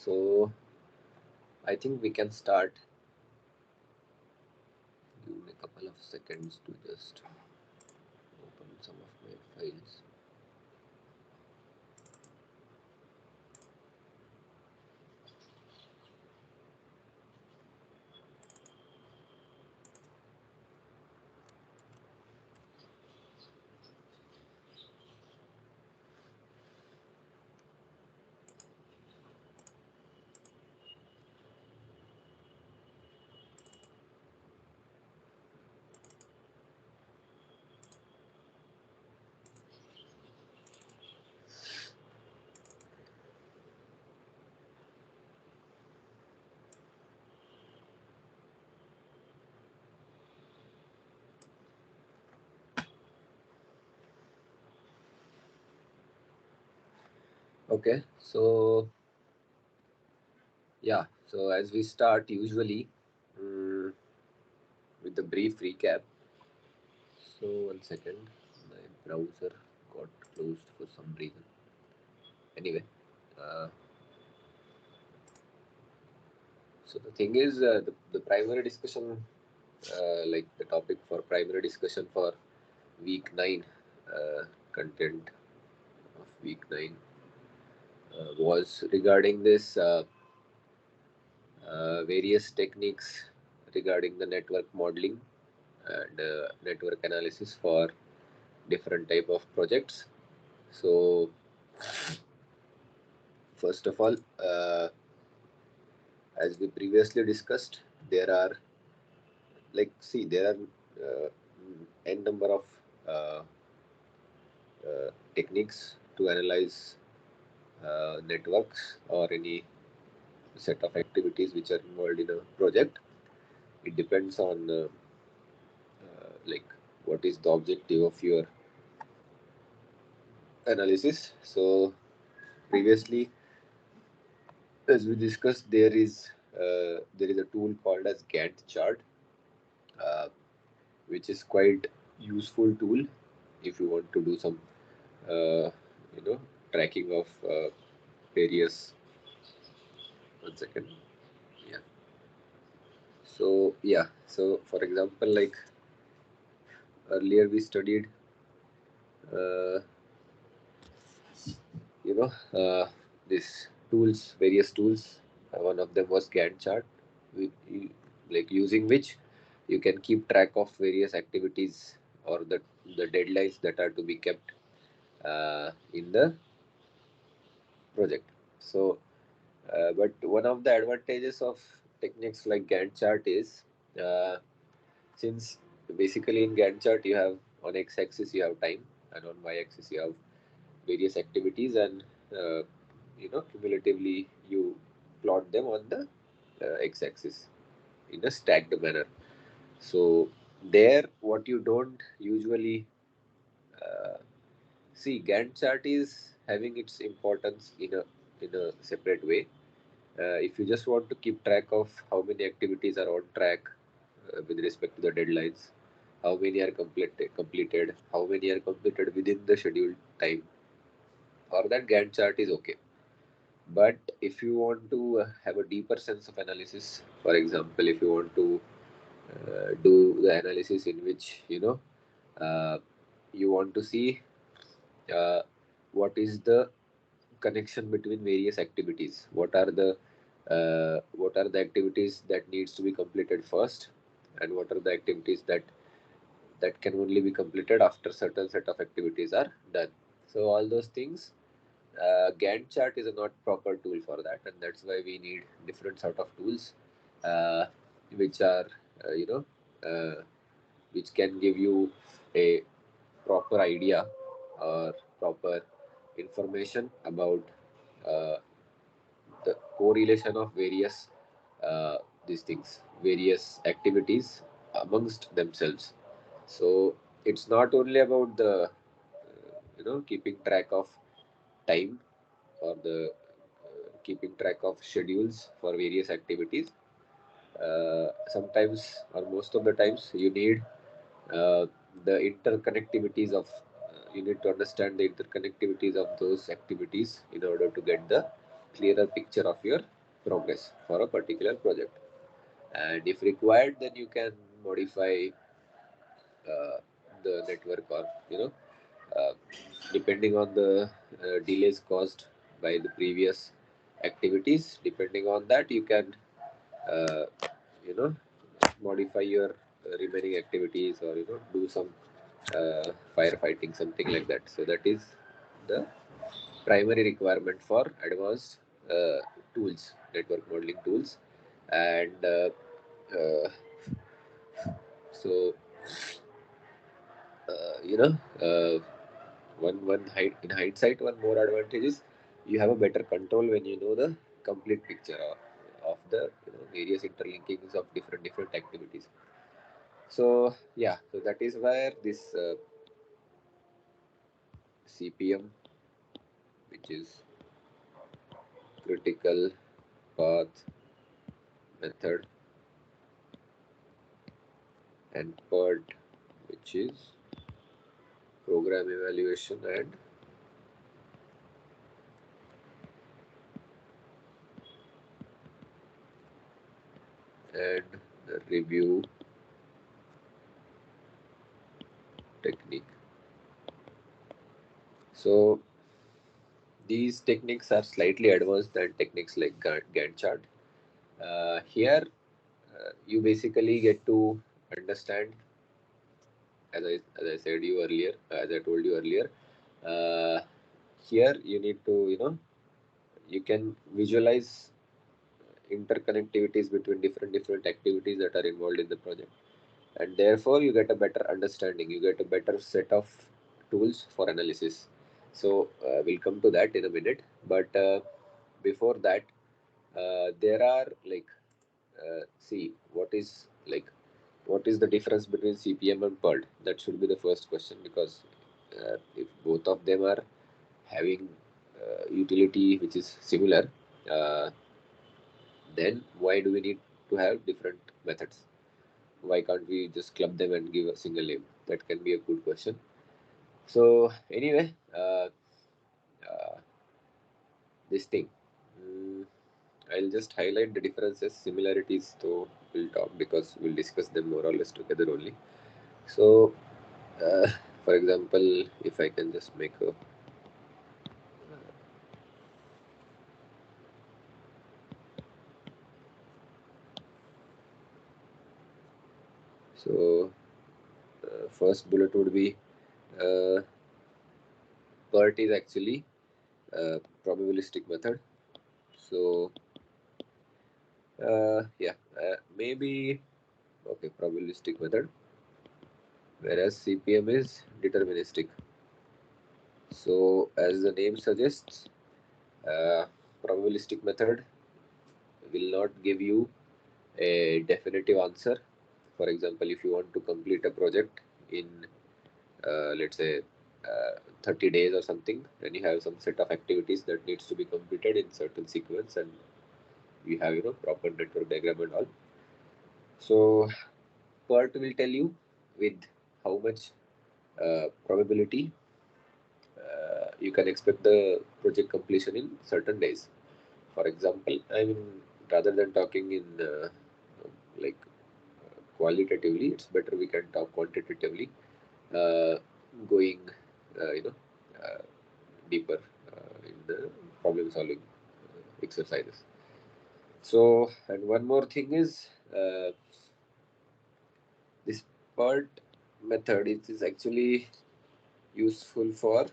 So I think we can start. Give me a couple of seconds to just open some of my files. Okay, so yeah, so as we start usually mm, with the brief recap. So one second, my browser got closed for some reason. Anyway, uh, so the thing is, the primary discussion, like the topic for primary discussion for week 9, content of week 9 was regarding this various techniques regarding the network modeling and network analysis for different type of projects. So first of all, as we previously discussed, there are there are n number of uh, techniques to analyze networks or any set of activities which are involved in a project. It depends on like what is the objective of your analysis. So previously, as we discussed, there is a tool called as Gantt chart, uh, which is quite useful tool if you want to do some you know tracking of various. One second. Yeah. So yeah. So for example, like earlier we studied, uh, you know, these tools, various tools. One of them was Gantt chart, with, like using which you can keep track of various activities or the deadlines that are to be kept in the project. So, but one of the advantages of techniques like Gantt chart is, uh, since basically in Gantt chart you have on x-axis you have time and on y-axis you have various activities, and uh, cumulatively you plot them on the x-axis in a stacked manner. So there, what you don't usually uh, see, Gantt chart is having its importance in a separate way. If you just want to keep track of how many activities are on track with respect to the deadlines, how many are completed, how many are completed within the scheduled time, for that Gantt chart is okay. But if you want to have a deeper sense of analysis, for example, if you want to do the analysis in which uh, you want to see uh, what is the connection between various activities, what are the activities that needs to be completed first, and what are the activities that can only be completed after certain set of activities are done. So all those things, Gantt chart is a not proper tool for that, and that's why we need different sort of tools, uh, which are uh, you know uh, which can give you a proper idea or proper information about uh, the correlation of various these things, various activities amongst themselves. So it's not only about the keeping track of time or the keeping track of schedules for various activities. Sometimes or most of the times you need uh, the interconnectivities of you need to understand the interconnectivities of those activities in order to get the clearer picture of your progress for a particular project. And if required, then you can modify uh, the network, or uh, depending on the delays caused by the previous activities. Depending on that, you can uh, you know modify your remaining activities, or do some firefighting, something like that. So that is the primary requirement for advanced tools, network modeling tools. And uh, so uh, you know uh, one height in hindsight, one more advantage is you have a better control when you know the complete picture of the various interlinkings of different activities. So yeah, so that is where this CPM, which is critical path method, and PERT, which is program evaluation and the review technique. So these techniques are slightly advanced than techniques like Gantt chart. Here, you basically get to understand, as I said you earlier, as I told you earlier. Uh, Here, you need to you can visualize interconnectivities between different activities that are involved in the project, and therefore you get a better understanding. You get a better set of tools for analysis. So we'll come to that in a minute. But before that, there are like see what is the difference between CPM and PERT? That should be the first question, because if both of them are having utility which is similar, uh, then why do we need to have different methods? Why can't we just club them and give a single name? That can be a good question. So anyway, uh, this thing, mm, I'll just highlight the differences, similarities, so we'll talk, because we'll discuss them more or less together only. So for example, if I can just make a so first bullet would be uh, PERT is actually probabilistic method. So yeah, maybe okay, probabilistic method, whereas CPM is deterministic. So as the name suggests, probabilistic method will not give you a definitive answer. For example, if you want to complete a project in let's say 30 days or something, then you have some set of activities that needs to be completed in certain sequence, and we have proper network diagram and all. So PERT will tell you with how much probability you can expect the project completion in certain days. For example, I mean, rather than talking in like qualitatively, it's better we can talk quantitatively, uh, going uh, you know uh, deeper in the problem solving exercises. So, and one more thing is this PERT method, it is actually useful for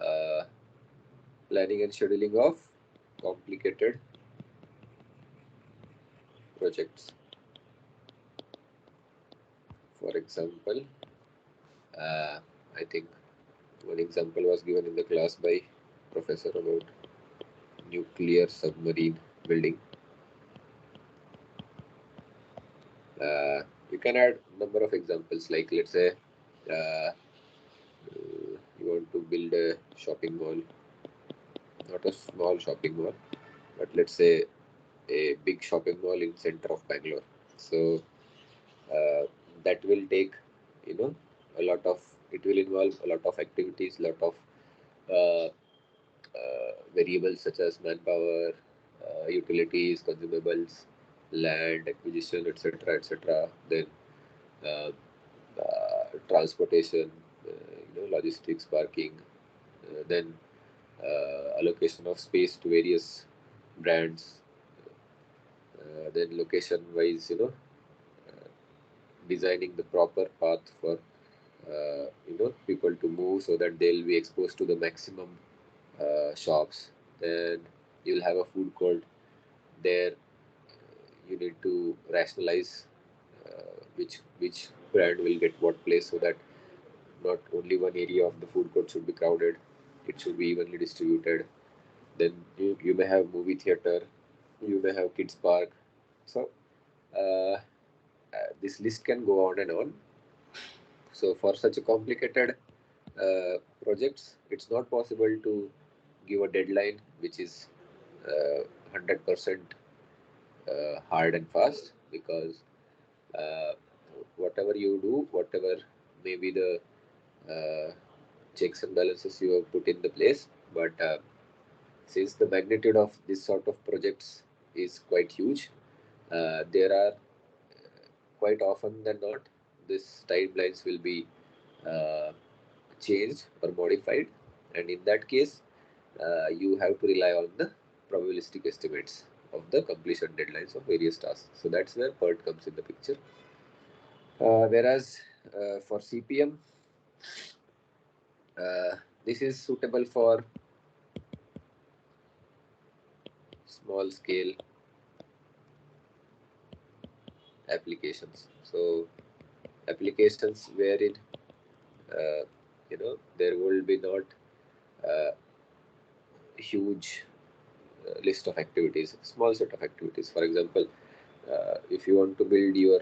uh, planning and scheduling of complicated projects. For example, I think one example was given in the class by professor about nuclear submarine building. You can add number of examples, like let's say you want to build a shopping mall, not a small shopping mall, but let's say a big shopping mall in center of Bangalore. So uh, that will take you know a lot of, it will involve a lot of activities, lot of uh, variables such as manpower, utilities, consumables, land acquisition, etc., etc. Then uh, transportation, logistics, parking, then allocation of space to various brands, then location wise, designing the proper path for people to move so that they'll be exposed to the maximum shops. Then you'll have a food court there. You need to rationalize which brand will get what place so that not only one area of the food court should be crowded, it should be evenly distributed. Then you may have movie theater, you may have kids park. So uh, this list can go on and on. So for such a complicated projects, it's not possible to give a deadline which is 100% hard and fast, because uh, whatever you do, whatever may be the uh, checks and balances you have put in the place, but since the magnitude of this sort of projects is quite huge, there are quite often than not, this timelines will be uh, changed or modified, and in that case, you have to rely on the probabilistic estimates of the completion deadlines of various tasks. So that's where PERT comes in the picture. Whereas for CPM, this is suitable for small scale applications. So applications wherein there will be not a huge list of activities, small set of activities. For example, if you want to build your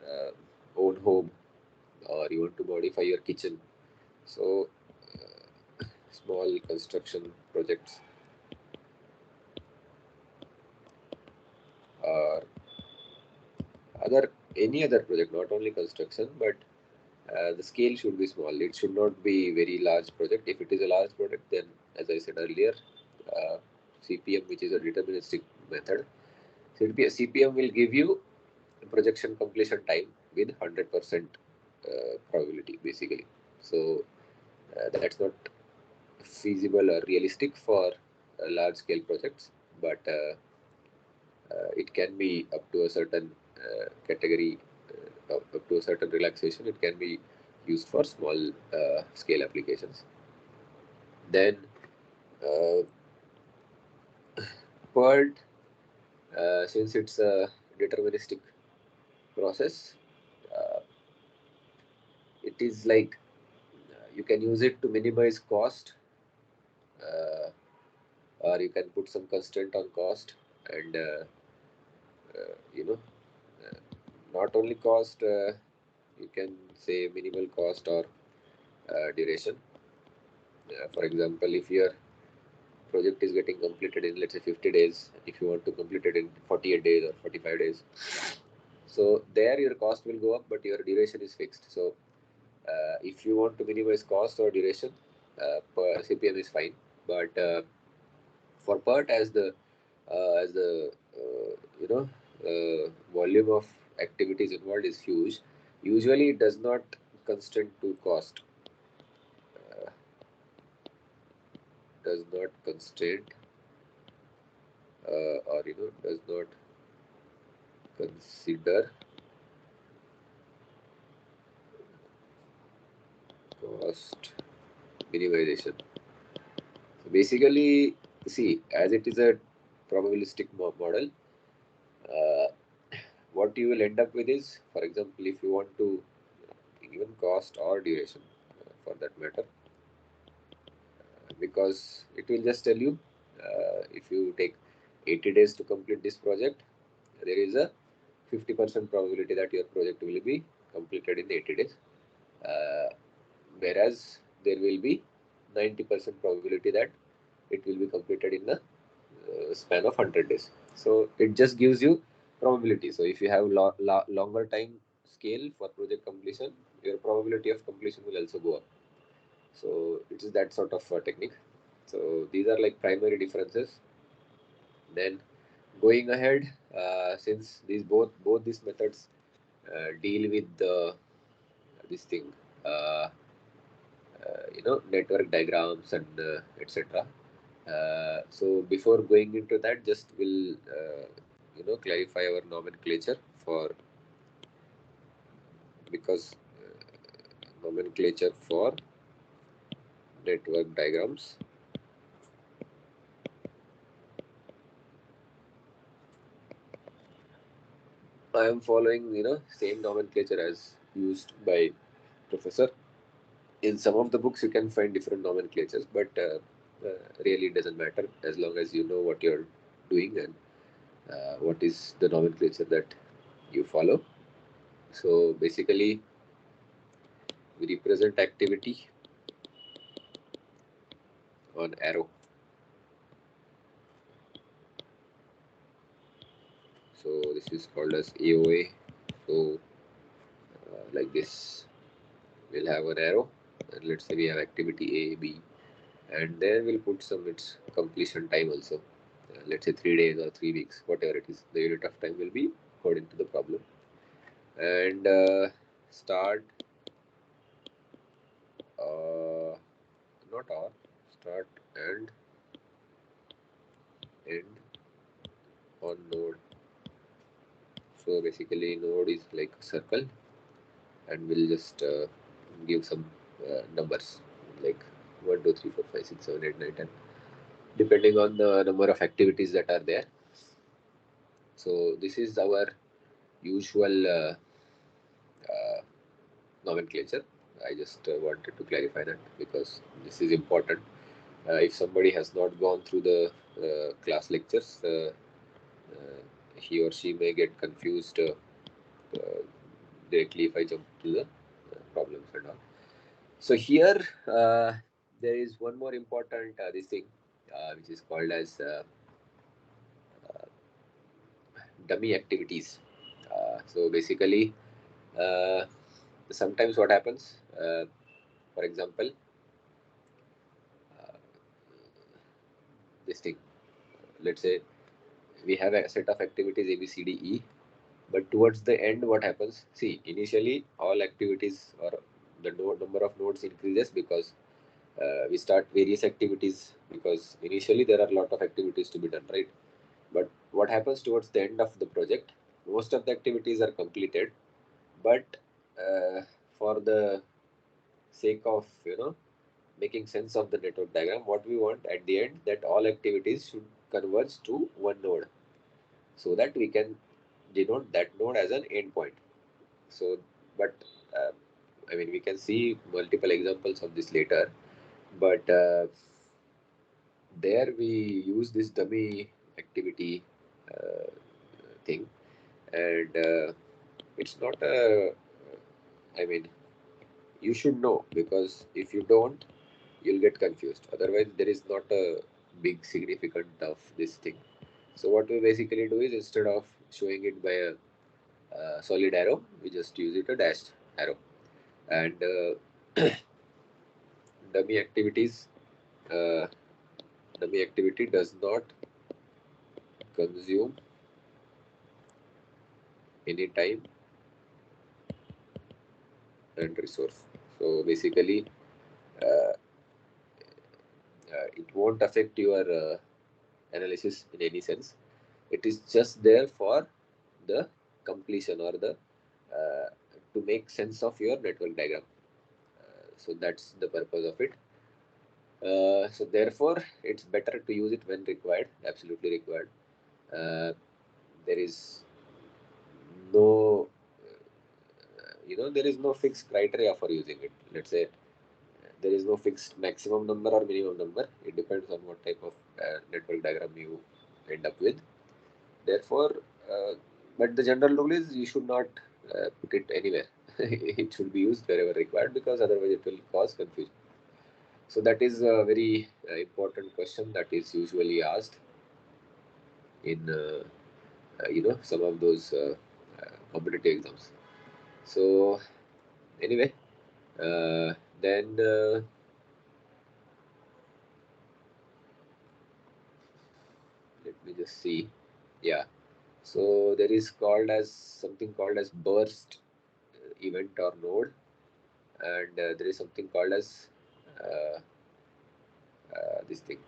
uh, own home, or you want to modify your kitchen, so small construction projects, or any other project, not only construction, but the scale should be small. It should not be very large project. If it is a large project, then as I said earlier, uh, CPM, which is a deterministic method, CPM will give you projection completion time with 100% probability, basically. So that's not feasible or realistic for large scale projects, but it can be up to a certain category, up to a certain relaxation. It can be used for small scale applications. Then uh, PERT, since it's a deterministic process, uh, it is like you can use it to minimize cost, uh, or you can put some constraint on cost, and uh, you know uh, not only cost, you can say minimal cost or duration. For example, if your project is getting completed in, let's say, 50 days, if you want to complete it in 48 days or 45 days, so there your cost will go up, but your duration is fixed. So if you want to minimize cost or duration, CPM is fine. But for PERT, as the volume of activities involved is huge, usually it does not constrain to cost, uh, does not constrain, or does not consider cost minimization. So basically, see, as it is a probabilistic model, uh, what you will end up with is, for example, if you want to even cost or duration, for that matter, because it will just tell you, if you take 80 days to complete this project, there is a 50% probability that your project will be completed in 80 days, uh, whereas there will be 90% probability that it will be completed in the span of 100 days. So it just gives you probability. So if you have longer time scale for project completion, your probability of completion will also go up. So it is that sort of technique. So these are like primary differences. Then going ahead, since these both these methods deal with the this thing, uh, network diagrams and etc. So before going into that, just will clarify our nomenclature for, because nomenclature for network diagrams. I am following same nomenclature as used by professor. In some of the books you can find different nomenclatures, but really it doesn't matter as long as you know what you're doing and what is the nomenclature that you follow. So basically we represent activity on arrow. So this is called as AOA. So like this, we'll have an arrow, and let's say we have activity A, B, and then we'll put some its completion time also. Let's say 3 days or 3 weeks, whatever it is. The unit of time will be according to the problem. And start, not or, start and end on node. So basically node is like a circle, and we'll just give some numbers like 1 2 3 4 5 6 7 8 9 10, depending on the number of activities that are there. So this is our usual nomenclature. I just wanted to clarify that because this is important. If somebody has not gone through the class lectures, he or she may get confused directly if I jump to the problems and all. So here there is one more important this thing which is called as dummy activities. So basically, uh, sometimes what happens, for example, uh, this thing. Let's say we have a set of activities A, B, C, D, E, but towards the end, what happens? See, initially all activities or the number of nodes increases because we start various activities, because initially there are a lot of activities to be done, right? But what happens towards the end of the project? Most of the activities are completed, but uh, for the sake of making sense of the network diagram, what we want at the end, that all activities should converge to one node, so that we can denote that node as an endpoint. So, but uh, I mean, we can see multiple examples of this later, but there we use this dummy activity thing, and it's not a, I mean, you should know, because if you don't, you'll get confused. Otherwise, there is not a big significant of this thing. So what we basically do is, instead of showing it by a solid arrow, we just use it a dashed arrow. And dummy activities, uh, dummy activity does not consume any time and resource. So basically, uh, it won't affect your analysis in any sense. It is just there for the completion, or the uh, to make sense of your network diagram. So that's the purpose of it. So therefore, it's better to use it when required, absolutely required. Uh, there is no, there is no fixed criteria for using it. Let's say there is no fixed maximum number or minimum number. It depends on what type of network diagram you end up with. Therefore, uh, but the general rule is you should not put it anywhere. It should be used wherever required, because otherwise it will cause confusion. So that is a very important question that is usually asked in some of those competitive exams. So anyway, then let me just see. Yeah, so there is called as something called as burst event or node, and there is something called as uh, this thing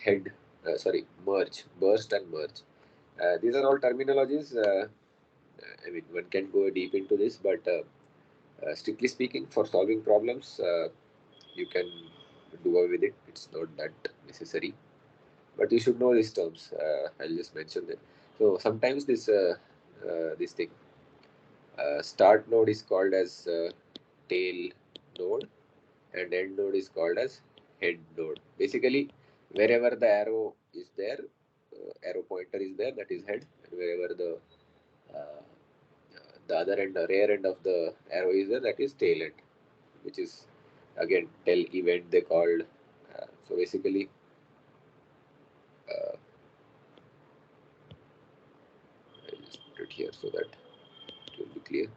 head sorry, merge, burst and merge. These are all terminologies. I mean, one can go deep into this, but strictly speaking, for solving problems, you can do away with it. It's not that necessary, but you should know these terms. I'll just mention them. So sometimes this thing start node is called as tail node, and end node is called as head node. Basically, wherever the arrow is there, arrow pointer is there, that is head, and wherever uh, the other end, the rear end of the arrow is there, that is tail end, which is again tail event they called. So basically, I'll just put it here so that it will be clear.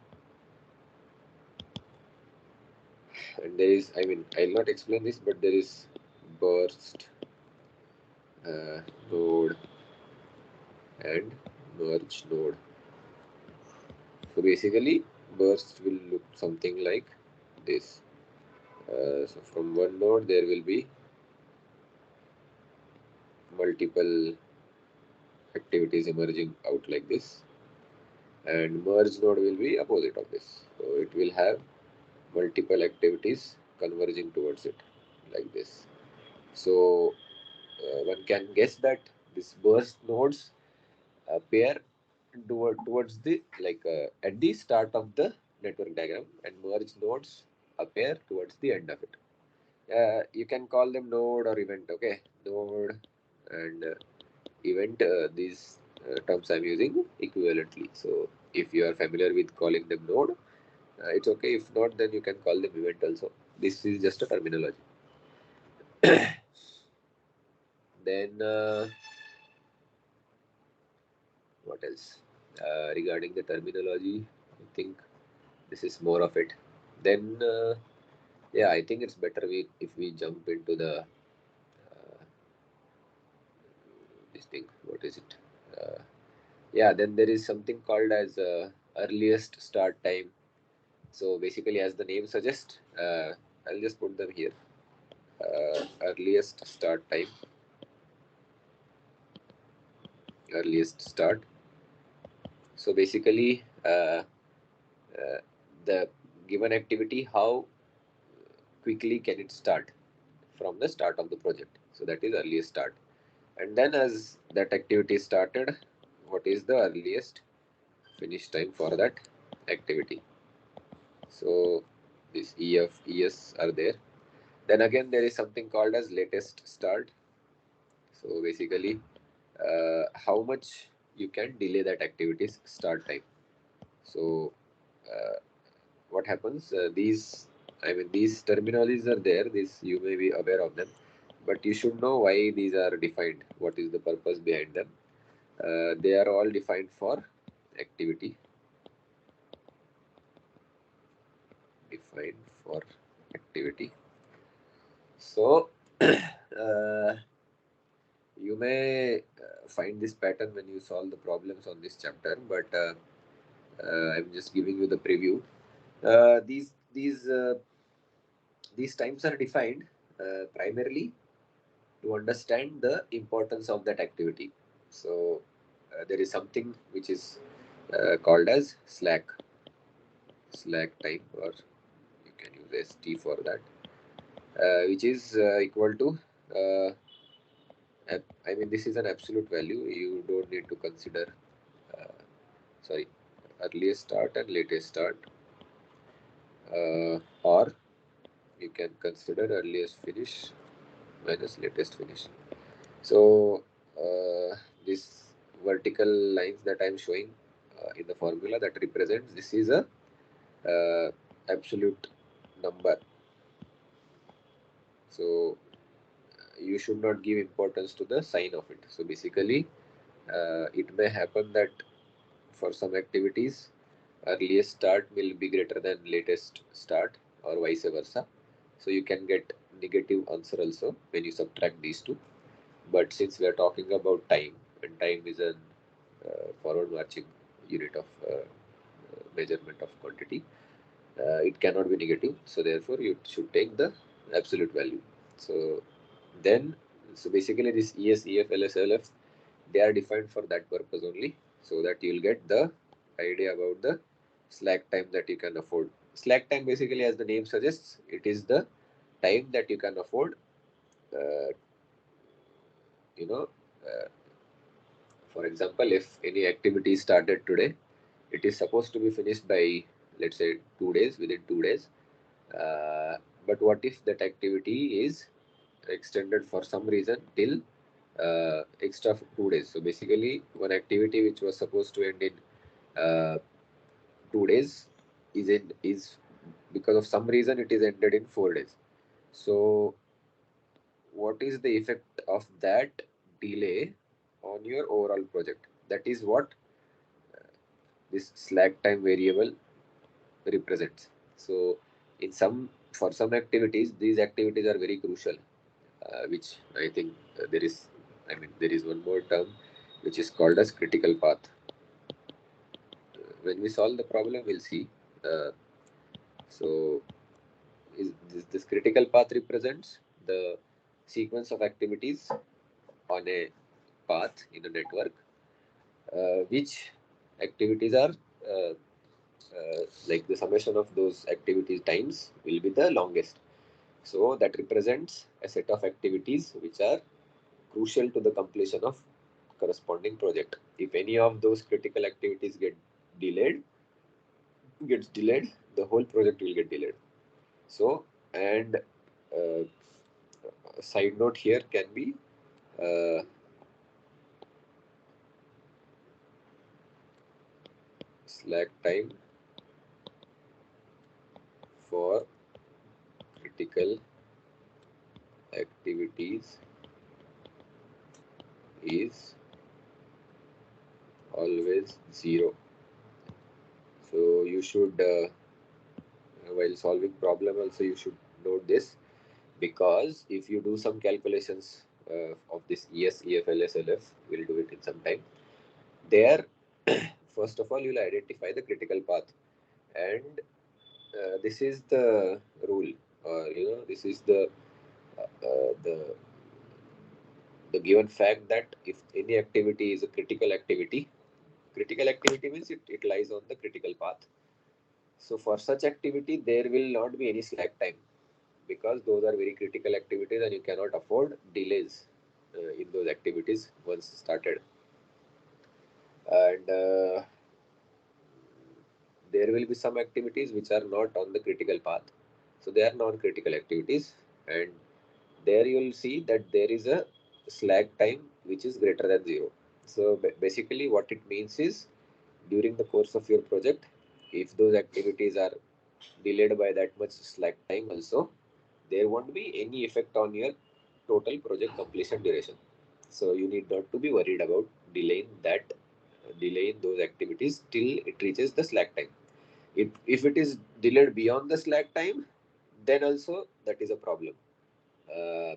And there is, I mean, I'll not explain this, but there is burst node and merge node. So basically, burst will look something like this. So from one node, there will be multiple activities emerging out like this, and merge node will be opposite of this. So it will have multiple activities converging towards it like this. So one can guess that this burst nodes appear towards the at the start of the network diagram, and merge nodes appear towards the end of it. You can call them node or event. Okay, node and event. These terms I'm using equivalently. So if you are familiar with calling them node, it's okay. If not, then you can call them event also. This is just a terminology. Then what else? Regarding the terminology, I think this is more of it. Then yeah, I think it's better if we jump into the this thing. What is it? Yeah, then there is something called as earliest start time. So basically, as the name suggests, I'll just put them here. Earliest start time, earliest start. So basically, the given activity, how quickly can it start from the start of the project? So that is earliest start. And then as that activity started, what is the earliest finish time for that activity? So this EF, ES are there. Then again, there is something called as latest start. So basically, how much you can delay that activity's start time. So what happens? These terminologies are there. This you may be aware of them, but you should know why these are defined. What is the purpose behind them? They are all defined for activity. Defined for activity. So you may find this pattern when you solve the problems on this chapter, but I'm just giving you the preview. These times are defined primarily to understand the importance of that activity. So there is something which is called as slack time, or you can use ST for that, which is equal to I mean, this is an absolute value. You don't need to consider uh, sorry, earliest start and latest start, or you can consider earliest finish minus latest finish. So this vertical lines that I'm showing in the formula that represents this is a absolute number. So you should not give importance to the sign of it. So basically, it may happen that for some activities, earliest start will be greater than latest start, or vice versa. So you can get negative answer also when you subtract these two. But since we are talking about time, and time is an forward marching unit of measurement of quantity, it cannot be negative. So therefore, you should take the absolute value. So then, so basically this ES, EF, LS, LF, they are defined for that purpose only, so that you will get the idea about the slack time that you can afford. Slack time basically, as the name suggests, it is the time that you can afford. Uh, you know, uh, for example, if any activity started today, it is supposed to be finished by, let's say, 2 days, within 2 days. But what if that activity is extended for some reason till extra 2 days? So basically, one activity which was supposed to end in 2 days is because of some reason it is ended in 4 days. So what is the effect of that delay on your overall project? That is what this slack time variable represents. So in some, for some activities, these activities are very crucial, which I think there is, I mean, there is one more term which is called as critical path. When we solve the problem, we'll see. Uh, so this critical path represents the sequence of activities on a path in a network, which activities are uh, like the summation of those activities times will be the longest. So that represents a set of activities which are crucial to the completion of corresponding project. If any of those critical activities gets delayed, the whole project will get delayed. So, and a side note here can be uh, slack time for critical activities is always 0. So you should, while solving problem also, you should note this, because if you do some calculations of this ES, EF, LS, LF, we'll do it in some time. There, first of all, you'll identify the critical path, and this is the rule, or this is the given fact that if any activity is a critical activity means it lies on the critical path. So for such activity, there will not be any slack time, because those are very critical activities and you cannot afford delays in those activities once started. And there will be some activities which are not on the critical path, so they are non-critical activities, and there you will see that there is a slack time which is greater than 0. So basically what it means is, during the course of your project, if those activities are delayed by that much slack time also, there won't be any effect on your total project completion duration. So you need not to be worried about delaying those activities till it reaches the slack time. If it is delayed beyond the slack time, then also that is a problem,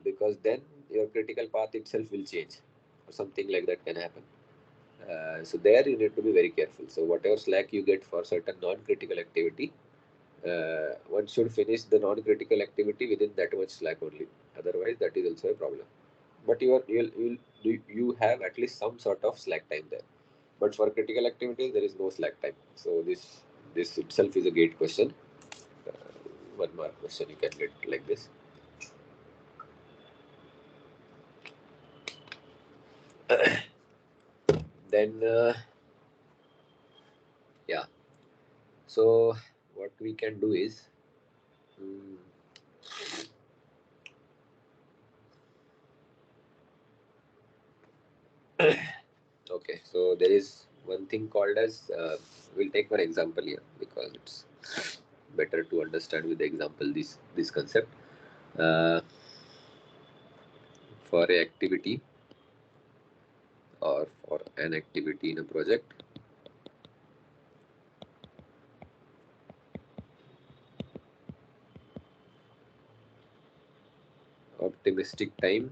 because then your critical path itself will change, or something like that can happen. So there you need to be very careful. So whatever slack you get for certain non-critical activity, one should finish the non-critical activity within that much slack only. Otherwise, that is also a problem. But you have at least some sort of slack time there. But for critical activities, there is no slack time. So this itself is a gate question. Uh, One mark question you can get like this. Then yeah. So what we can do is. mm, Okay, so there is one thing called as, we'll take one example here because it's better to understand with the example this concept. Uh, for a activity, or for an activity in a project, optimistic time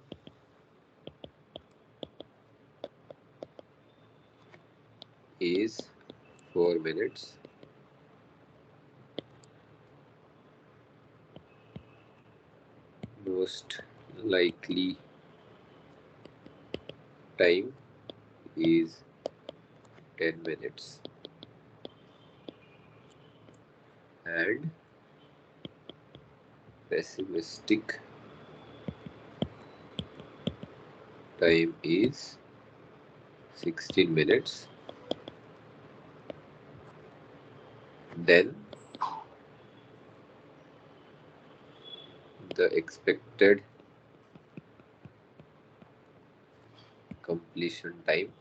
is 4 minutes. Most likely time is 10 minutes. And pessimistic time is 16 minutes. Then the expected completion time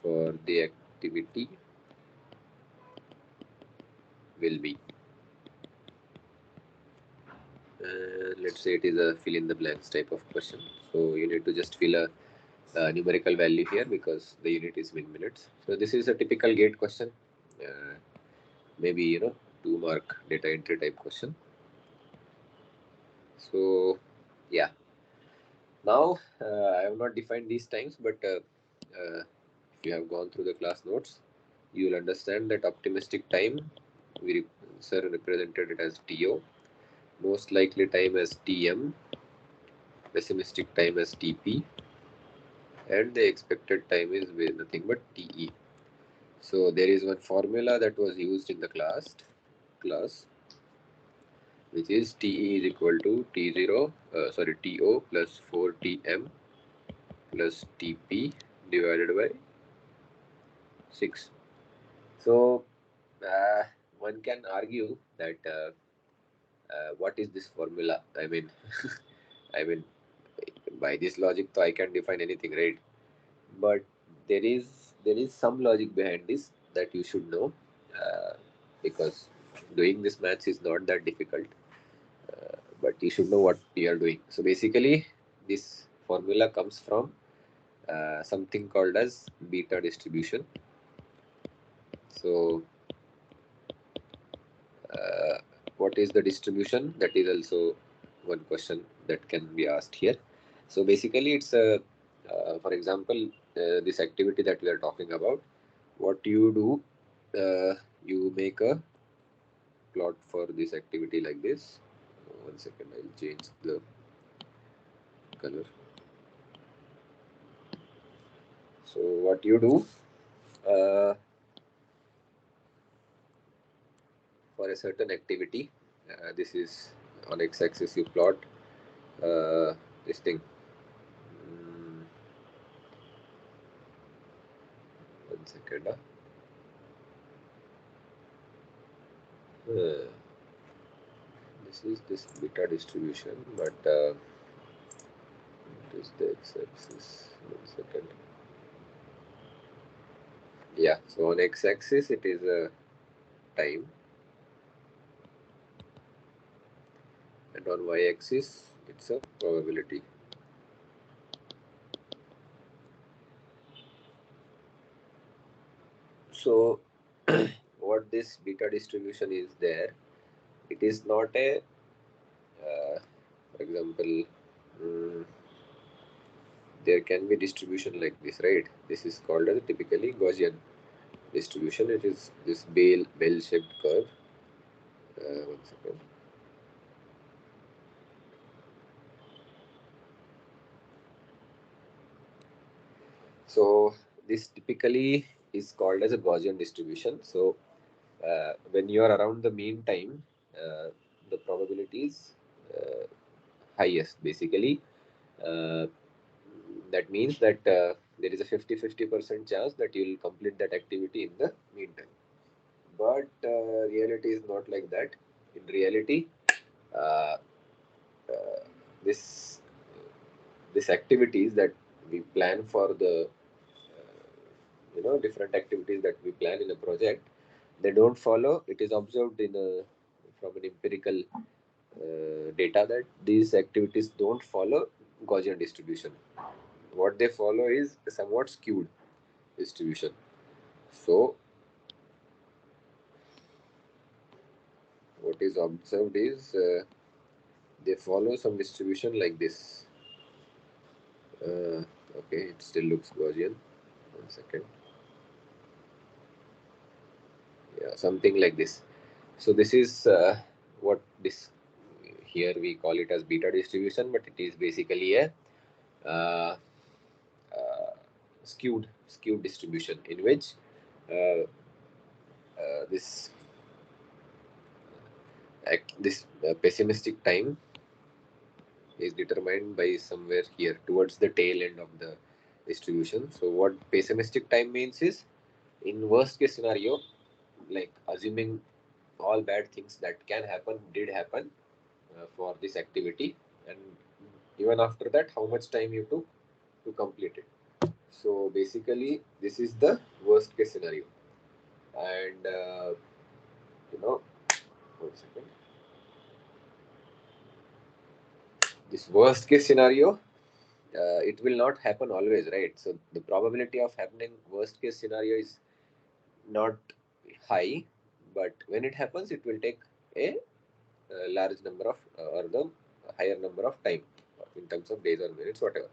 for the activity will be, let's say it is a fill in the blanks type of question. So you need to just fill a numerical value here because the unit is minutes. So this is a typical gate question, maybe 2-mark data entry type question. So yeah, now I have not defined these times, but if you have gone through the class notes, you will understand that optimistic time, sir represented it as TO, most likely time as TM, pessimistic time as TP, and the expected time is with nothing but TE. So there is one formula that was used in the class, which is TE is equal to TO plus 4TM plus TP divided by 6. So one can argue that what is this formula? I mean, I mean, by this logic, so I can define anything, right? But there is some logic behind this that you should know, because doing this maths is not that difficult. But you should know what you are doing. So basically, this formula comes from something called as beta distribution. So what is the distribution? That is also one question that can be asked here. So basically, it's for example, this activity that we are talking about. What you do, you make a plot for this activity like this. 1 second, I'll change the color. So what you do, for a certain activity, this is on x-axis you plot this thing. 1 second. This is this beta distribution, but it is the x-axis. 1 second. Yeah, so on x-axis it is a time, and on y-axis it's a probability. So what this beta distribution is there, it is not a for example, there can be distribution like this, right? This is called as a typically Gaussian distribution. It is this bell-shaped curve. 1 second. So this typically is called as a Gaussian distribution. So when you are around the mean time, the probability is highest. Basically, that means that there is a 50-50% chance that you will complete that activity in the meantime. But reality is not like that. In reality, uh, uh, this activities that we plan for the different activities that we plan in a project, they don't follow. It is observed from an empirical data that these activities don't follow Gaussian distribution. What they follow is a somewhat skewed distribution. So what is observed is they follow some distribution like this. Okay, it still looks Gaussian. 1 second. Yeah, something like this. So this is what this here we call it as beta distribution, but it is basically a uh, uh, skewed distribution in which uh, this pessimistic time is determined by somewhere here towards the tail end of the distribution. So what pessimistic time means is, in worst case scenario, like assuming all bad things that can happen did happen for this activity, and even after that how much time you took to complete it. So basically this is the worst case scenario. And you know 1 second, this worst case scenario, it will not happen always, right? So the probability of happening worst case scenario is not high, but when it happens it will take a large number of or the higher number of time in terms of days or minutes, whatever.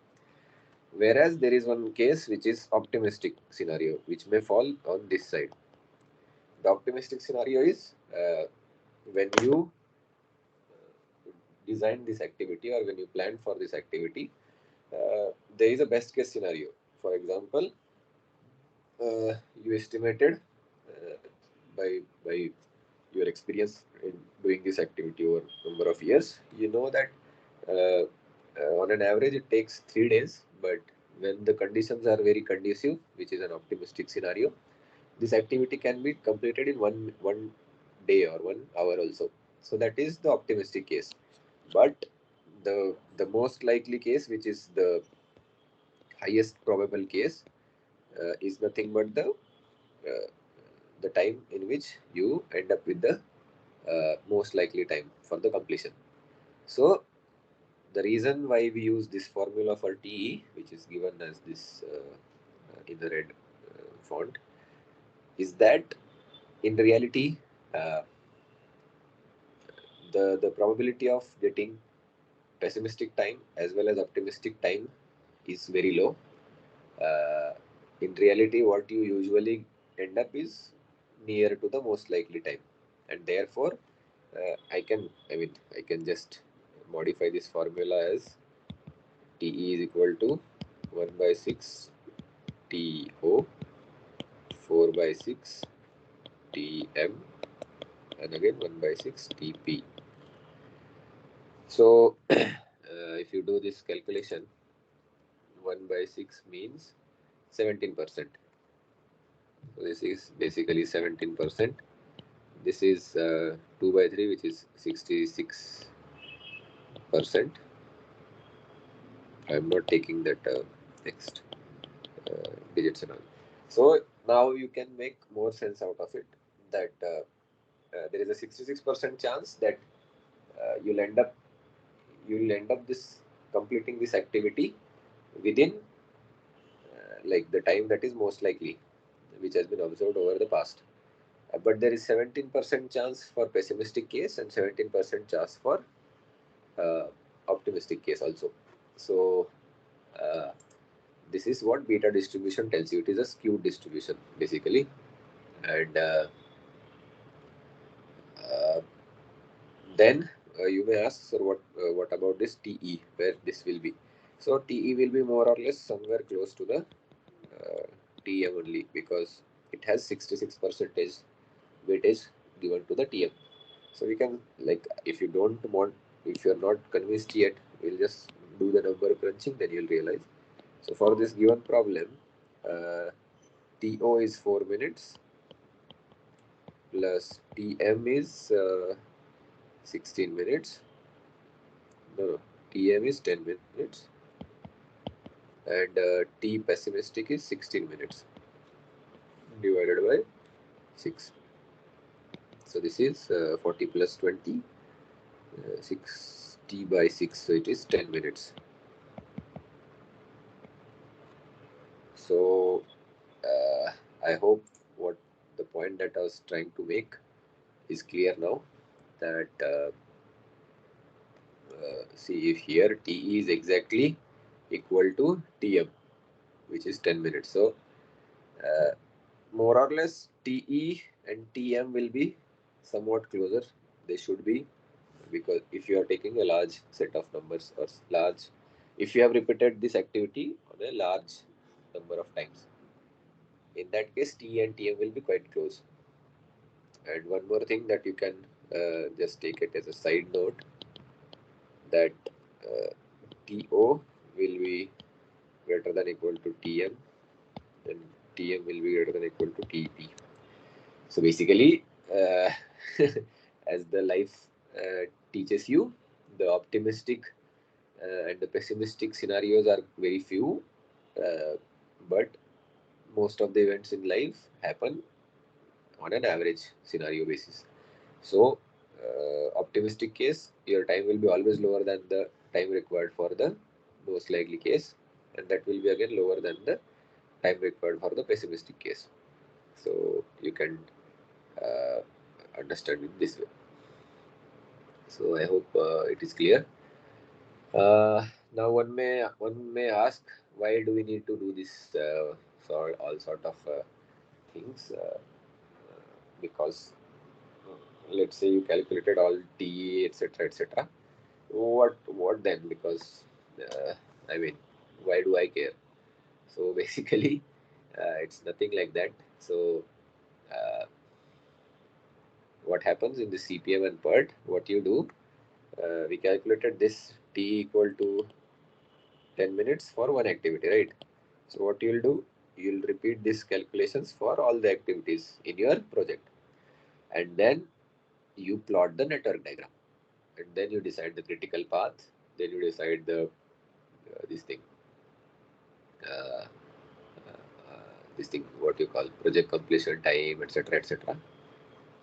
Whereas there is one case which is optimistic scenario, which may fall on this side. The optimistic scenario is when you design this activity or when you plan for this activity, there is a best case scenario. For example, you estimated uh, by your experience in doing this activity over number of years, you know that uh, on an average it takes 3 days, but when the conditions are very conducive, which is an optimistic scenario, this activity can be completed in one day or 1 hour also. So that is the optimistic case. But the most likely case, which is the highest probable case, is nothing but uh, the time in which you end up with the most likely time for the completion. So the reason why we use this formula for TE, which is given as this in the red font, is that in reality uh, the probability of getting pessimistic time as well as optimistic time is very low. Uh, in reality, what you usually end up is near to the most likely time, and therefore I can just modify this formula as TE is equal to 1 by 6 TO, 4 by 6 TM, and again 1 by 6 TP. So if you do this calculation, 1 by 6 means 17%. So this is basically 17%. This is 2 by 3, which is 66%. I'm not taking that next digits and all. So now you can make more sense out of it, that there is a 66% chance that uh, you'll end up you'll end up this completing this activity within like the time that is most likely, which has been observed over the past. But there is 17% chance for pessimistic case and 17% chance for uh, optimistic case also. So uh, this is what beta distribution tells you. It is a skewed distribution basically, and uh, then you may ask, sir, what about this TE, where this will be? So TE will be more or less somewhere close to the uh, TM only, because it has 66 percentage weightage given to the TM. So we can, like, if you don't want, if you're not convinced yet, we'll just do the number crunching, then you'll realize. So for this given problem, uh, TO is 4 minutes plus TM is 16 minutes. No, TM is 10 minutes and T pessimistic is 16 minutes divided by 6. So this is 40 plus 20, 60 by 6, so it is 10 minutes. So I hope what the point that I was trying to make is clear now, that see, if here TE is exactly equal to TM, which is 10 minutes. So more or less TE and TM will be somewhat closer. They should be, because if you are taking a large set of numbers, or large, if you have repeated this activity on a large number of times, in that case T and TM will be quite close. And one more thing that you can just take it as a side note, that uh, TO will be greater than equal to TM, and TM will be greater than equal to TP. So basically, as the life teaches you, the optimistic and the pessimistic scenarios are very few, but most of the events in life happen on an average scenario basis. So, optimistic case, your time will be always lower than the time required for the most likely case, and that will be again lower than the time required for the pessimistic case. So, you can uh, understand it this way. So, I hope it is clear. Now, one may ask, why do we need to do this all sort of things? Because let's say you calculated all T, etc., etc. What then? Because I mean, why do I care? So basically, it's nothing like that. So uh, what happens in the CPM and PERT? What you do? We calculated this T equal to 10 minutes for one activity, right? So what you'll do? You'll repeat these calculations for all the activities in your project, and then you plot the network diagram, and then you decide the critical path, then you decide the this thing uh, this thing, what you call project completion time, etc., etc.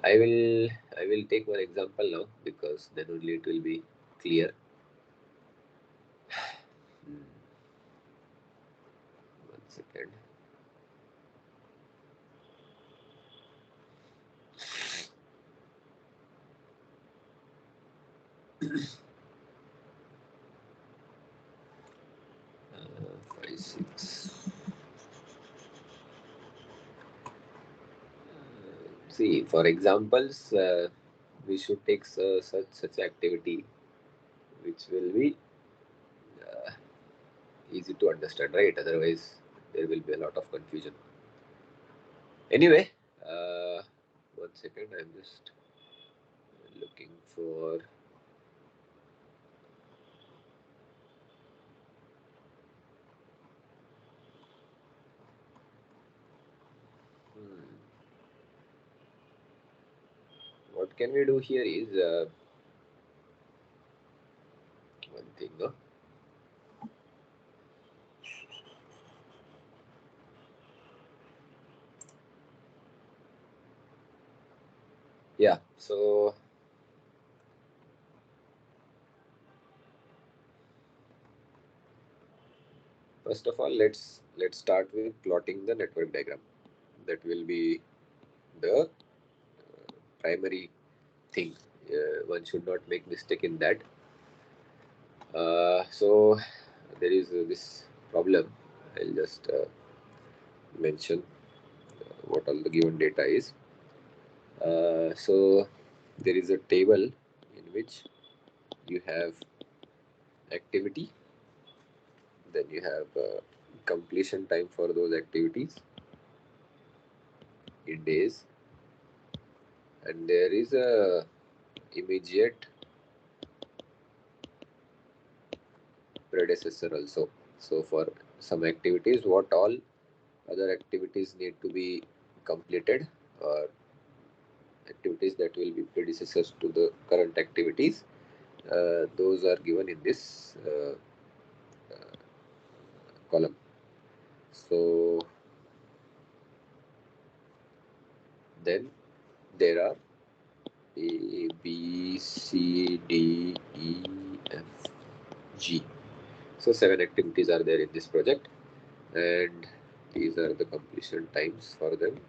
I will take one example now, because then only it will be clear. Hmm, one second. Five, six. See, for examples, we should take such activity which will be uh, easy to understand, right? Otherwise, there will be a lot of confusion. Anyway, one second, I'm just looking for. Hmm, what can we do here is one thing, no? Yeah. So first of all, let's start with plotting the network diagram. That will be the primary thing. One should not make mistake in that. So there is this problem. I'll just mention what all the given data is. So there is a table in which you have activity, then you have completion time for those activities in days, and there is a immediate predecessor also. So for some activities, what all other activities need to be completed, or activities that will be predecessors to the current activities, those are given in this column. So then there are A, B, C, D, E, F, G. So 7 activities are there in this project, and these are the completion times for them,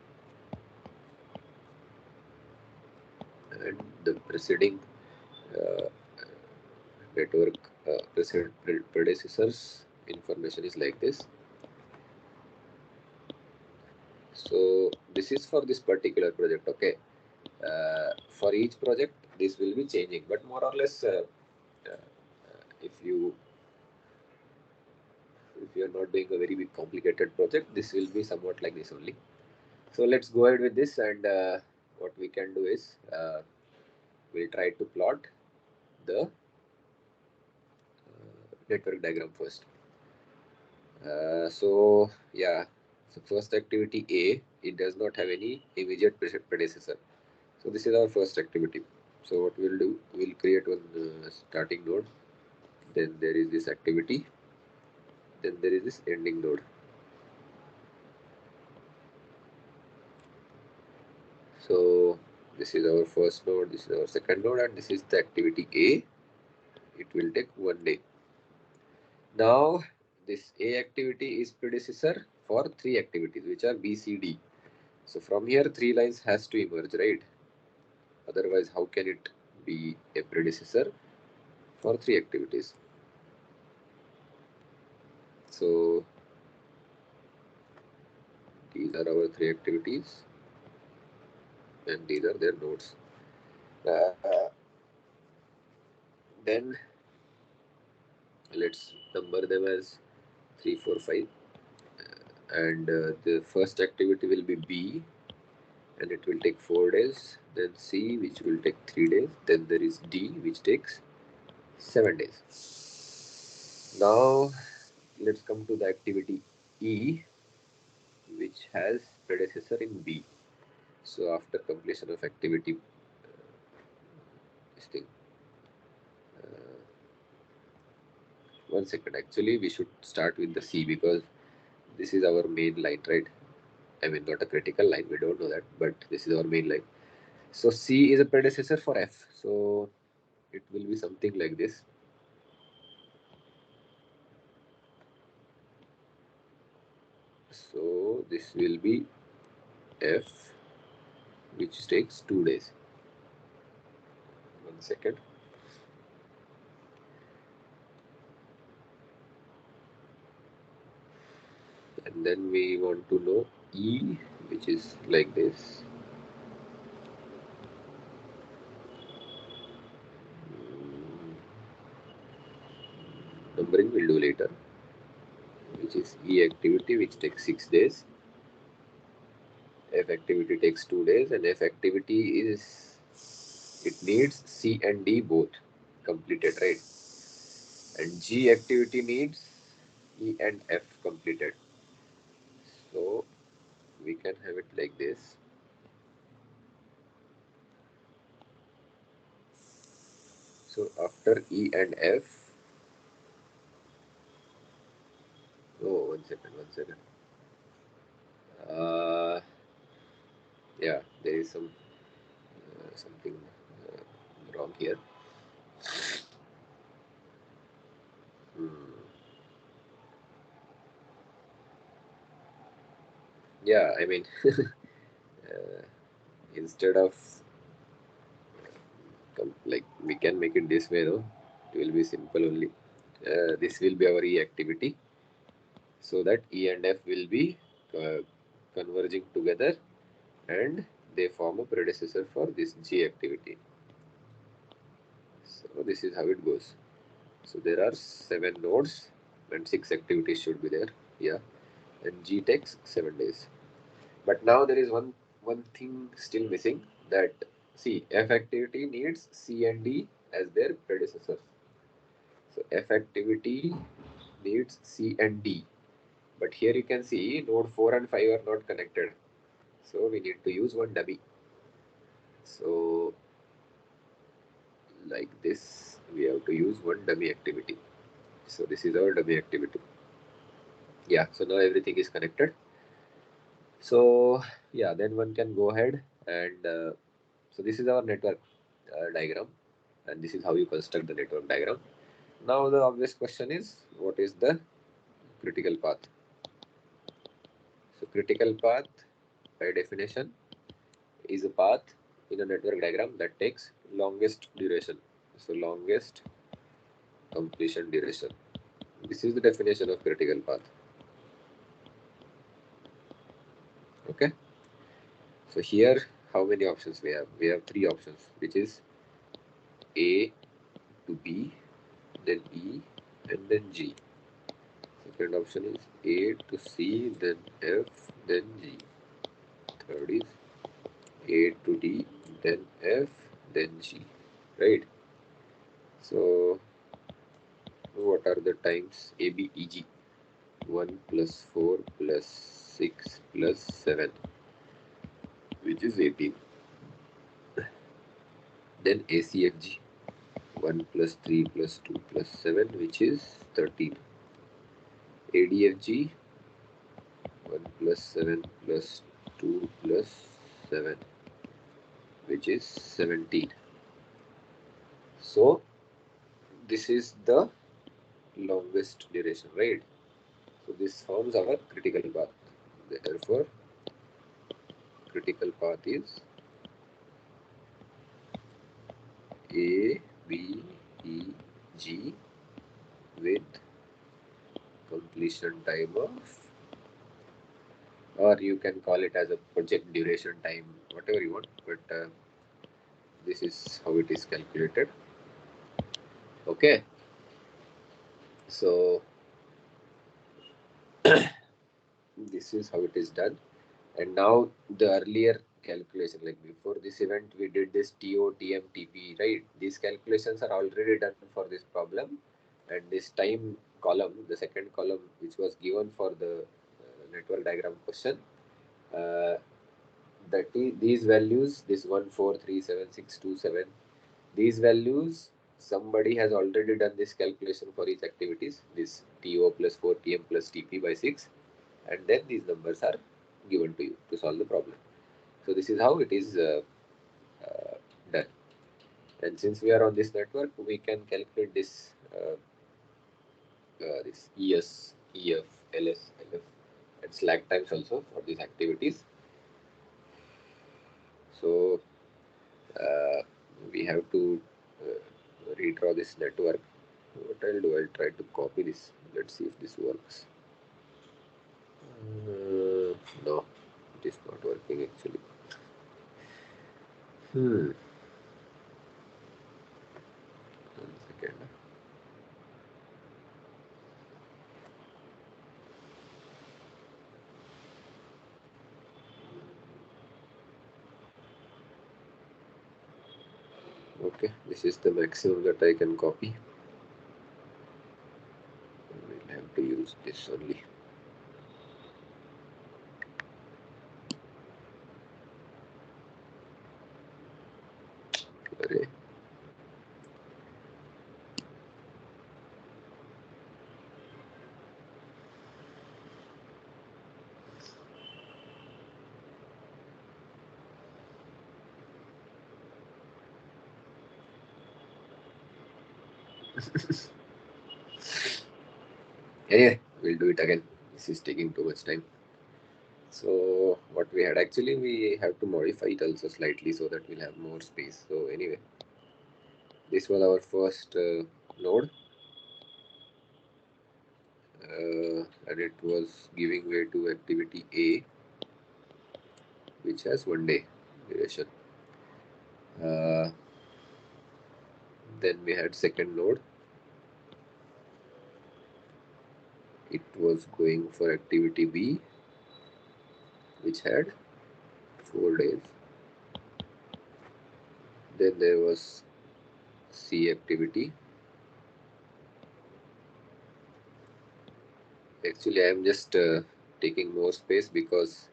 and the preceding uh, network predecessors information is like this. So this is for this particular project. Okay, for each project this will be changing, but more or less if you are not doing a very big complicated project, this will be somewhat like this only. So let's go ahead with this, and what we can do is we'll try to plot the network diagram first. So yeah, so first activity A, it does not have any immediate predecessor. So this is our first activity. So what we'll do, we'll create one starting node, then there is this activity, then there is this ending node. So this is our first node, this is our second node, and this is the activity A. It will take 1 day. Now this A activity is predecessor for 3 activities, which are B, C, D. So from here 3 lines has to emerge, right? Otherwise, how can it be a predecessor for 3 activities? So these are our 3 activities, and these are their nodes. Then let's number them as 3, 4, 5, and the first activity will be B, and it will take 4 days. Then C, which will take 3 days. Then there is D, which takes 7 days. Now let's come to the activity E, which has predecessor in B. So after completion of activity, this thing. Uh, 1 second. Actually, we should start with the C, because this is our main line, right? I mean, not a critical line. We don't know that, but this is our main line. So C is a predecessor for F. So it will be something like this. So this will be F, which takes 2 days. 1 second. And then we want to know E, which is like this. Numbering we'll do later, which is E activity, which takes 6 days. F activity takes 2 days, and F activity is, it needs C and D both completed, right? And G activity needs E and F completed. So we can have it like this. So after E and F, oh, 1 second, 1 second. Yeah, there is something wrong here. Hmm. Yeah, I mean, instead of like, we can make it this way though. It will be simple only. This will be our E activity, so that E and F will be uh, converging together, and they form a predecessor for this G activity. So this is how it goes. So there are 7 nodes and 6 activities should be there. Yeah, and G takes 7 days. But now there is one thing still missing, that see, F activity needs C and D as their predecessors. So F activity needs C and D. But here you can see node 4 and 5 are not connected. So we need to use one dummy. So like this, we have to use one dummy activity. So this is our dummy activity. Yeah, so now everything is connected. So yeah, then one can go ahead and so this is our network diagram, and this is how you construct the network diagram. Now the obvious question is, what is the critical path? So critical path by definition is a path in a network diagram that takes longest duration. So longest completion duration. This is the definition of critical path. Okay. So here, how many options we have? We have three options, which is A to B, then E, and then G. Second option is A to C, then F, then G. Third is A to D, then F, then G. Right? So, what are the times? A, B, E, G. 1 plus 4 plus 6 plus 7, which is 18. Then ACFG. 1 plus 3 plus 2 plus 7, which is 13. ADFG. 1 plus 7 plus 2 plus 7, which is 17. So this is the longest duration, right? So this forms our critical path. Therefore, critical path is A, B, E, G with completion time of, or you can call it as a project duration time, whatever you want, but this is how it is calculated. Okay, so this is how it is done. And now the earlier calculation, like before this event we did this TO, TM, TP, right? These calculations are already done for this problem, and this time column, the second column which was given for the network diagram question, uh, these values, this 1 4 3 7 6 2 7, these values, somebody has already done this calculation for each activities, this TO plus 4 TM plus TP by 6, and then these numbers are given to you to solve the problem. So this is how it is done. And since we are on this network, we can calculate this ES, EF, LS, LF, and slack times also for these activities. So we have to redraw this network. What I'll do, I'll try to copy this. Let's see if this works. No, it is not working actually. One second. Okay, this is the maximum that I can copy. We'll have to use this only. Array. Anyway, we'll do it again. This is taking too much time. So what we had, actually we have to modify it also slightly so that we'll have more space. So anyway, this was our first node, and it was giving way to activity A, which has 1 day duration. Then we had second node. It was going for activity B, which had 4 days. Then there was C activity. Actually, I am just taking more space because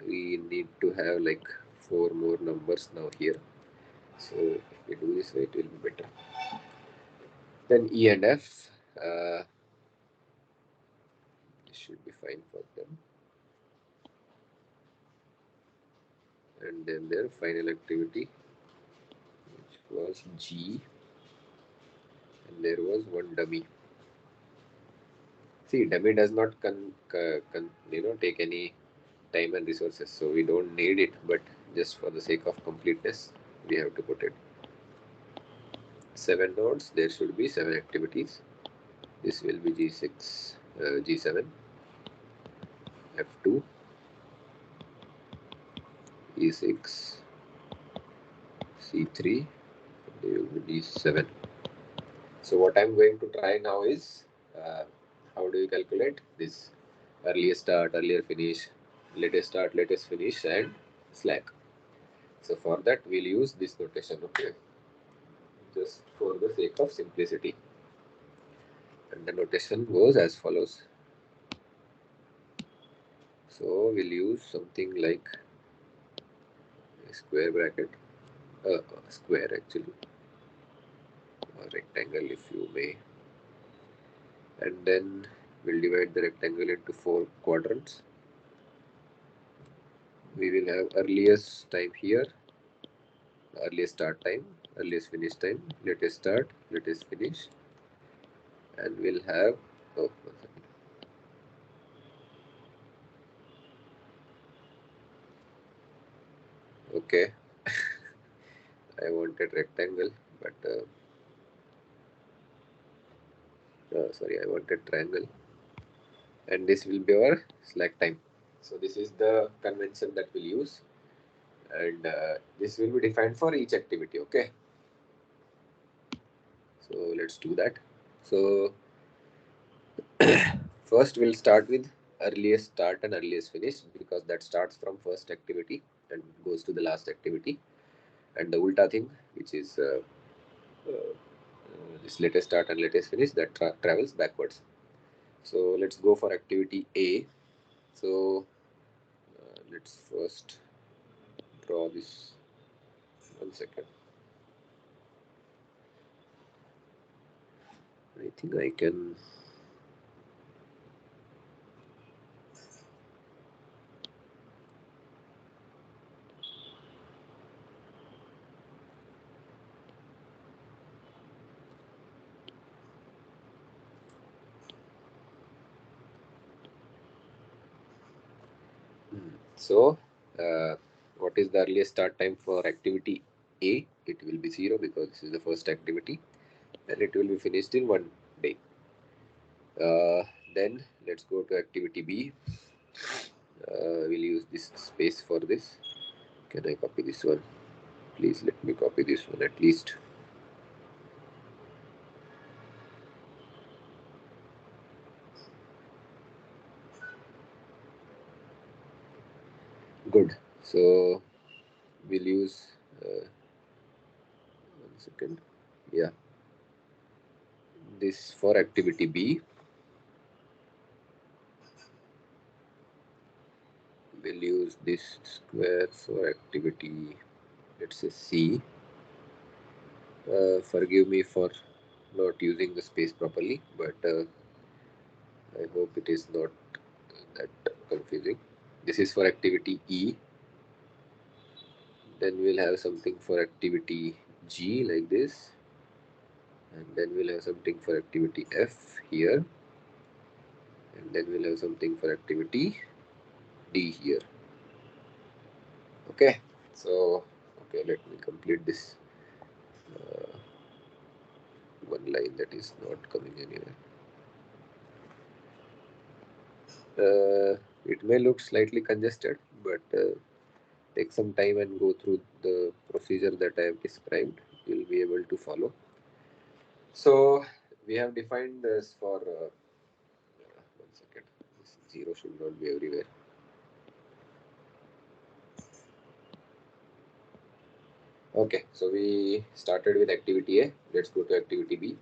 we need to have like 4 more numbers now here. So if we do this way, it will be better. Then E and F should be fine for them. And then their final activity, which was G, and there was one dummy. See, dummy does not take any time and resources, so we don't need it, but just for the sake of completeness, we have to put it. 7 nodes, there should be 7 activities. This will be G6, G7, F2, E6, C3, D7. So what I'm going to try now is how do you calculate this earliest start, earlier finish, latest start, latest finish, and slack. So for that we'll use this notation, okay, just for the sake of simplicity. And the notation goes as follows. So we'll use something like a square bracket, square actually, or rectangle if you may, and then we'll divide the rectangle into 4 quadrants. We will have earliest time here, earliest start time, earliest finish time, latest start, latest finish, and we'll have, oh, okay, I wanted rectangle, but sorry, I wanted triangle, and this will be our slack time. So this is the convention that we'll use, and this will be defined for each activity, okay. So let's do that. So first we'll start with earliest start and earliest finish, because that starts from first activity and goes to the last activity, and the ulta thing, which is this latest start and latest finish, that travels backwards. So let's go for activity A. So let's first draw this. 1 second. I think I can. So, what is the earliest start time for activity A? It will be 0 because this is the first activity, and it will be finished in 1 day. Then let's go to activity B. We'll use this space for this. Can I copy this one? Please let me copy this one at least. Good. So we'll use 1 second. Yeah, this for activity B. We'll use this square for activity, let's say C. Forgive me for not using the space properly, but I hope it is not that confusing. This is for activity E. Then we'll have something for activity G like this, and then we'll have something for activity F here, and then we'll have something for activity D here. Okay, so okay, let me complete this one line that is not coming anywhere. It may look slightly congested, but take some time and go through the procedure that I have described. You'll be able to follow. So we have defined this for 1 second. This 0 should not be everywhere. Okay, so we started with activity A. Let's go to activity B.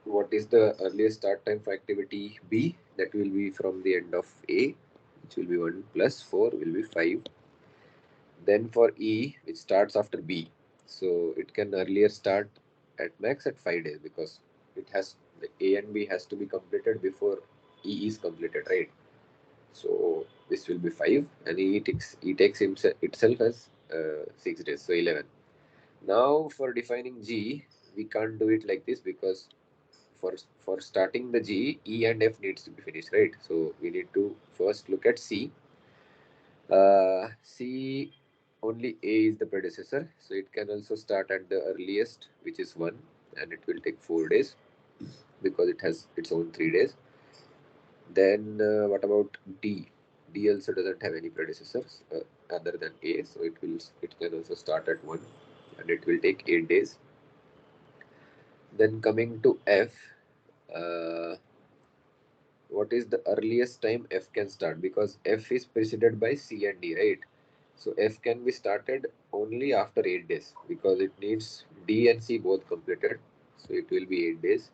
What is the earliest start time for activity B? That will be from the end of A, which will be 1 plus 4 will be 5. Then for E, which starts after B, so it can earlier start at max at 5 days, because it has the A and B has to be completed before E is completed, right? So this will be 5, and E takes itself as 6 days, so 11. Now for defining G, we can't do it like this, because for starting the G, E and F needs to be finished, right? So we need to first look at C. C, only A is the predecessor, so it can also start at the earliest, which is 1, and it will take 4 days because it has its own 3 days. Then what about D? D also doesn't have any predecessors other than A, so it can also start at 1 and it will take 8 days. Then coming to F, uh, what is the earliest time F can start? Because F is preceded by C and D, right? So F can be started only after 8 days because it needs D and C both completed. So it will be 8 days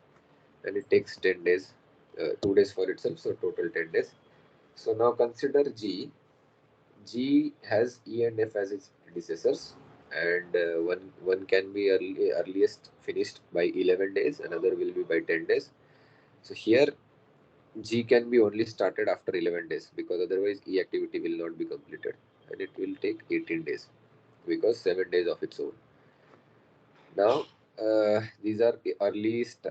and it takes 10 days, 2 days for itself, so total 10 days. So now consider G. G has E and F as its predecessors, and one can be earliest finished by 11 days, another will be by 10 days. So here G can be only started after 11 days because otherwise E activity will not be completed and it will take 18 days because 7 days of its own. Now these are the earliest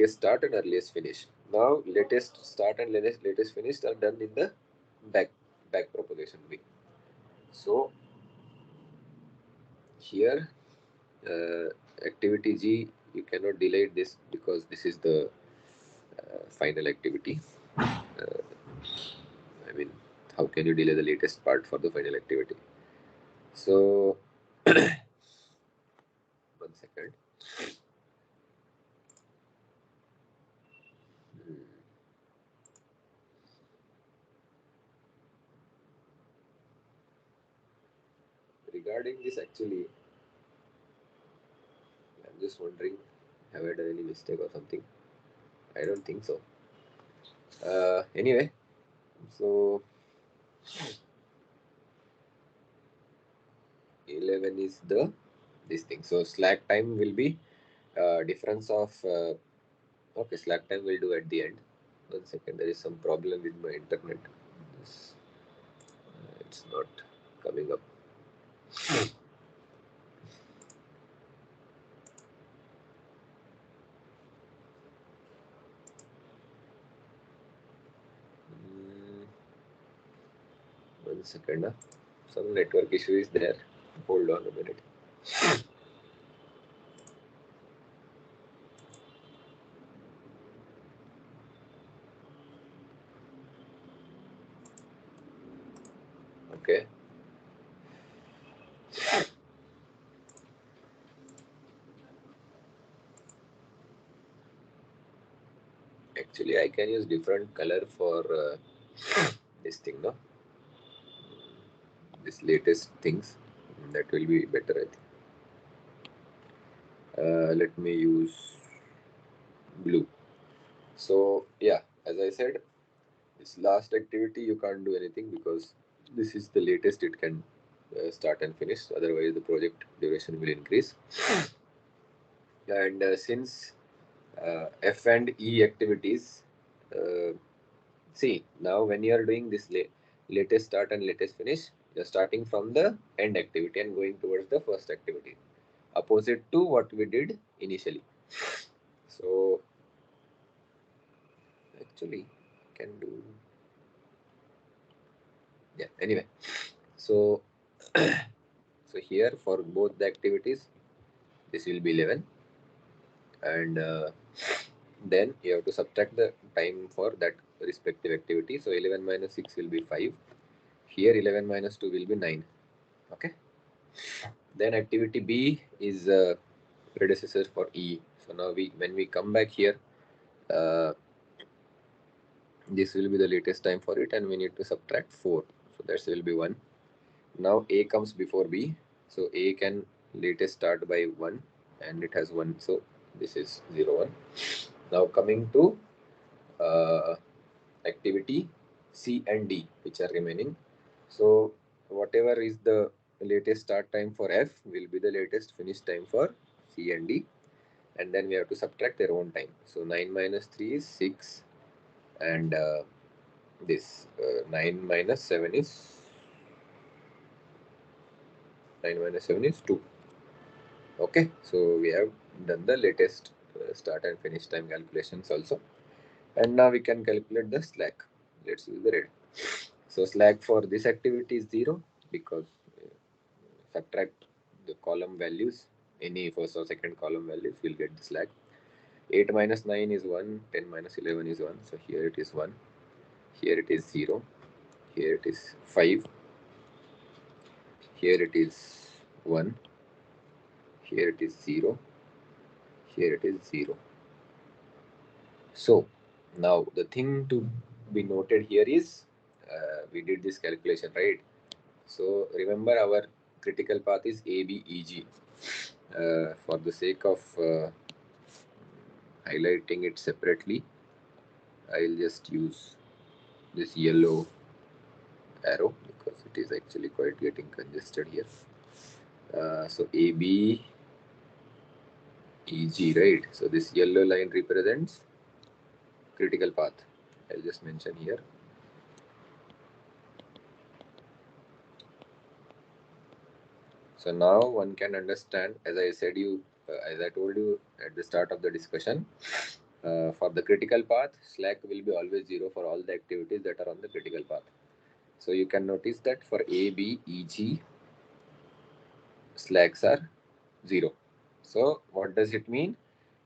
start and earliest finish. Now latest start and latest finish are done in the back propagation way. So here activity G, you cannot delay this because this is the final activity. I mean, how can you delay the latest part for the final activity? So, 1 second. Hmm. Regarding this, actually, I'm just wondering, have I done any mistake or something? I don't think so. Anyway, so 11 is this thing. So slack time will be difference of okay, slack time will do at the end. 1 second, there is some problem with my internet. This, it's not coming up. Mm, 1 second. Some network issue is there. Hold on a minute. Okay. Actually, I can use different color for this thing, no? This latest things. That will be better, I think. Let me use blue. So, yeah, as I said, this last activity you can't do anything because this is the latest it can start and finish. Otherwise, the project duration will increase. And since F and E activities, uh, see, now when you are doing this latest start and latest finish, you're starting from the end activity and going towards the first activity, opposite to what we did initially. So actually, can do, yeah. Anyway, so so here for both the activities, this will be 11, and then you have to subtract the time for that respective activity. So 11 minus 6 will be 5. Here 11 minus 2 will be 9. Okay. Then activity B is predecessor for E. So now when we come back here, uh, this will be the latest time for it and we need to subtract 4. So that will be 1. Now A comes before B. So A can latest start by 1 and it has 1. So this is 0, 1. Now coming to uh, activity C and D, which are remaining. So whatever is the latest start time for F will be the latest finish time for C and D, and then we have to subtract their own time. So 9 minus 3 is 6, and this 9 minus 7 is 2. Okay, so we have done the latest start and finish time calculations also, and now we can calculate the slack. Let's use the red. So slack for this activity is 0 because subtract the column values, any first or second column values, we'll get the slack. 8 minus 9 is 1, 10 minus 11 is 1, so here it is 1, here it is 0, here it is 5, here it is 1, here it is 0, here it is 0. So now the thing to be noted here is we did this calculation, right? So remember our critical path is ABEG. For the sake of highlighting it separately, I'll just use this yellow arrow because it is actually quite getting congested here. So ABEG, right? So this yellow line represents critical path. I'll just mention here. So now one can understand, as I said as I told you at the start of the discussion, for the critical path, slack will be always 0 for all the activities that are on the critical path. So you can notice that for A, B, E, G, slacks are 0. So what does it mean?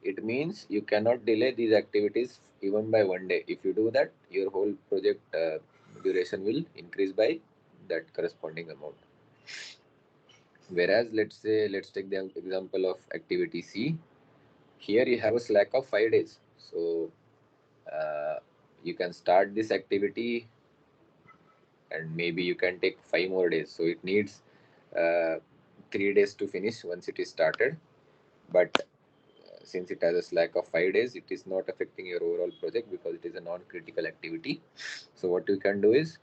It means you cannot delay these activities even by 1 day. If you do that, your whole project duration will increase by that corresponding amount. Whereas let's take the example of activity C. Here you have a slack of 5 days. So you can start this activity and maybe you can take 5 more days. So it needs 3 days to finish once it is started. But since it has a slack of 5 days, it is not affecting your overall project because it is a non-critical activity. So what you can do is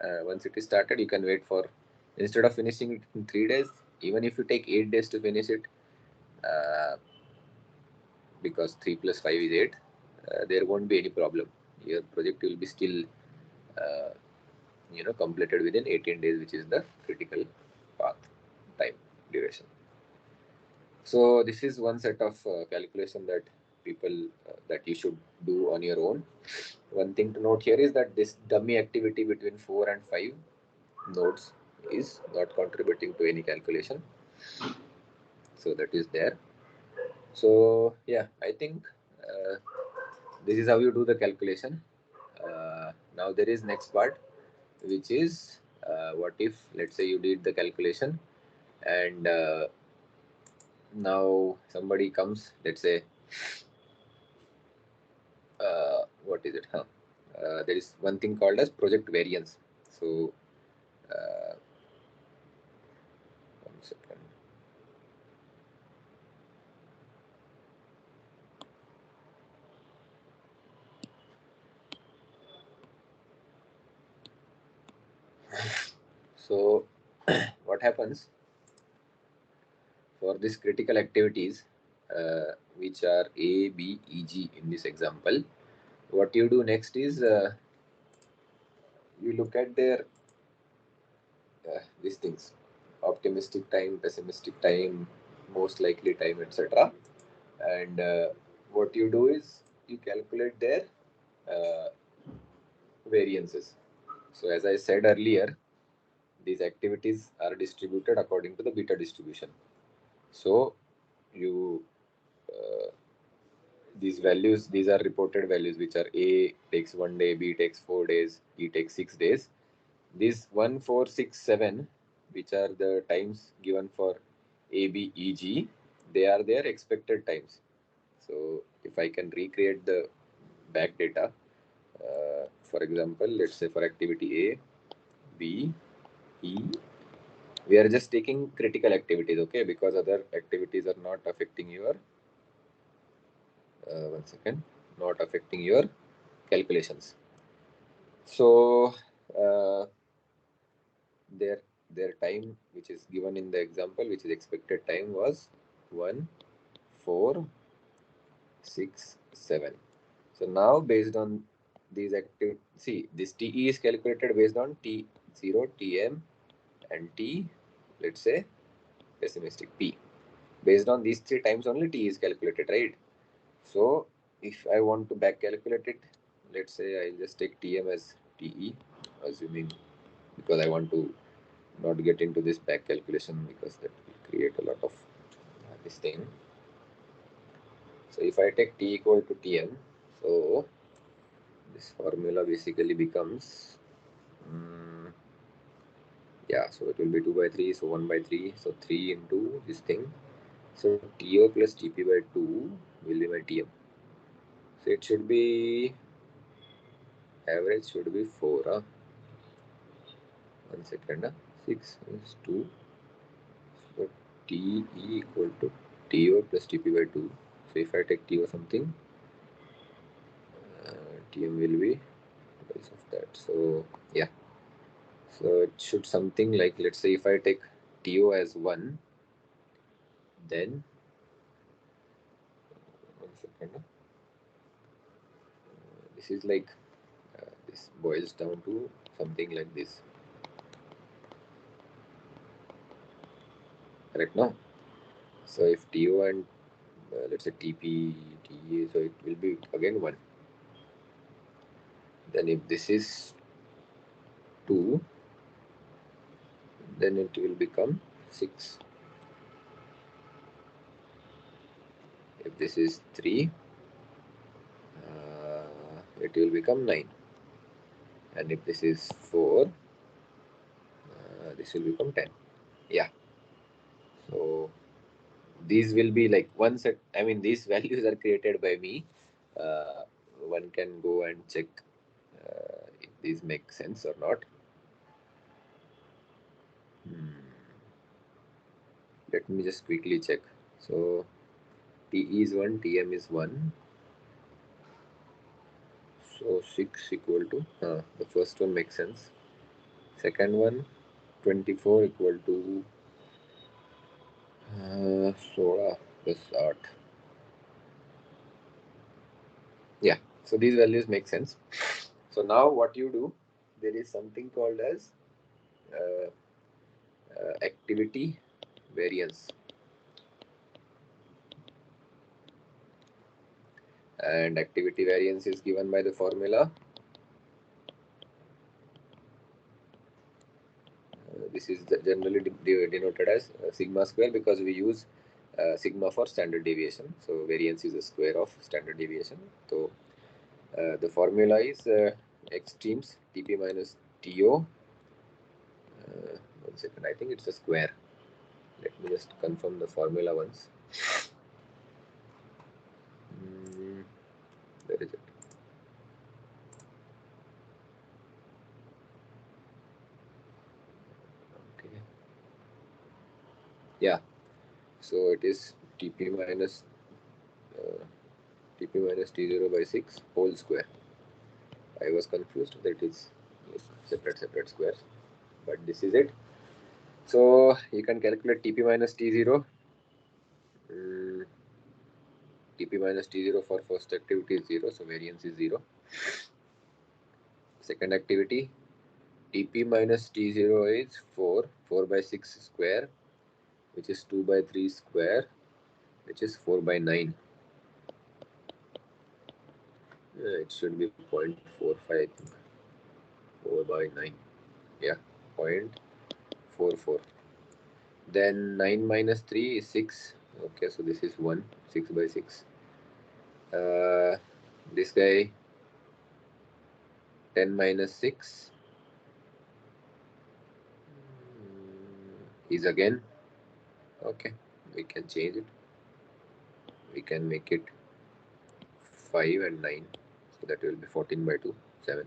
once it is started, you can wait for, instead of finishing it in 3 days, even if you take 8 days to finish it, because 3 plus 5 is 8, there won't be any problem. Your project will be still completed within 18 days, which is the critical path time duration. So this is one set of calculation that that you should do on your own. One thing to note here is that this dummy activity between 4 and 5 nodes is not contributing to any calculation. So that is there. So yeah, I think this is how you do the calculation. Now there is next part, which is what if, let's say you did the calculation and now somebody comes, let's say what is it, there is one thing called as project variance. So one second. So what happens for these critical activities, which are A, B, E, G in this example? What you do next is you look at their these things: optimistic time, pessimistic time, most likely time, etc. And what you do is you calculate their uh, variances. So as I said earlier, these activities are distributed according to the beta distribution. So you these are reported values, which are A takes 1 day, B takes 4 days, E takes 6 days. These 1, 4, 6, 7, which are the times given for A, B, E, G, they are their expected times. So if I can recreate the back data, for example, let's say for activity A, B, E, we are just taking critical activities, okay, because other activities are not affecting your one second, not affecting your calculations. So uh, their time, which is given in the example, which is expected time, was 1, 4, 6, 7. So now based on these active, see, this TE is calculated based on T0, TM, and T, let's say pessimistic P. Based on these 3 times only T is calculated, right? So if I want to back calculate it, let's say I'll just take TM as TE, assuming, because I want to not get into this back calculation because that will create a lot of this thing. So if I take T equal to TM, so this formula basically becomes Yeah, so it will be 2 by 3, so 1 by 3, so 3 into this thing. So TO plus TP by 2 will be my TM. So it should be, average should be 4. 1 second. 6 is 2. So TE equal to TO plus TP by 2. So if I take TO something, TM will be twice of that. So yeah. So it should something like, let's say if I take TO as 1, then 1 second. This is like, this boils down to something like this. Correct now? So if TO and let's say TP, TE, so it will be again 1. Then if this is 2, then it will become 6. If this is 3, it will become 9. And if this is 4, this will become 10. Yeah. So these will be like one set. I mean, these values are created by me. Uh, One can go and check if these make sense or not. Let me just quickly check. So TE is 1, TM is 1. So 6 equal to, the first one makes sense. Second one, 24 equal to 16 plus 8. Yeah, so these values make sense. So now what you do, there is something called as uh, activity variance. And activity variance is given by the formula. This is generally denoted as sigma square, because we use sigma for standard deviation. So variance is a square of standard deviation. So the formula is extremes TP minus TO. 1 second, I think it's a square. Let me just confirm the formula once. Where is it? Okay. Yeah. So it is TP minus T0 by 6 whole square. I was confused that is separate squares, but this is it. So you can calculate TP minus T0. TP minus T0 for first activity is 0, so variance is 0. Second activity, TP minus T0 is 4 by 6 square, which is 2 by 3 square, which is 4 by 9. It should be 0.45, 4 by 9. Yeah, 0.44. Then 9 minus 3 is 6. Okay, so this is 1, 6 by 6. This guy, 10 minus 6 is again, okay, we can change it. We can make it 5 and 9. So that will be 14 by 2, 7.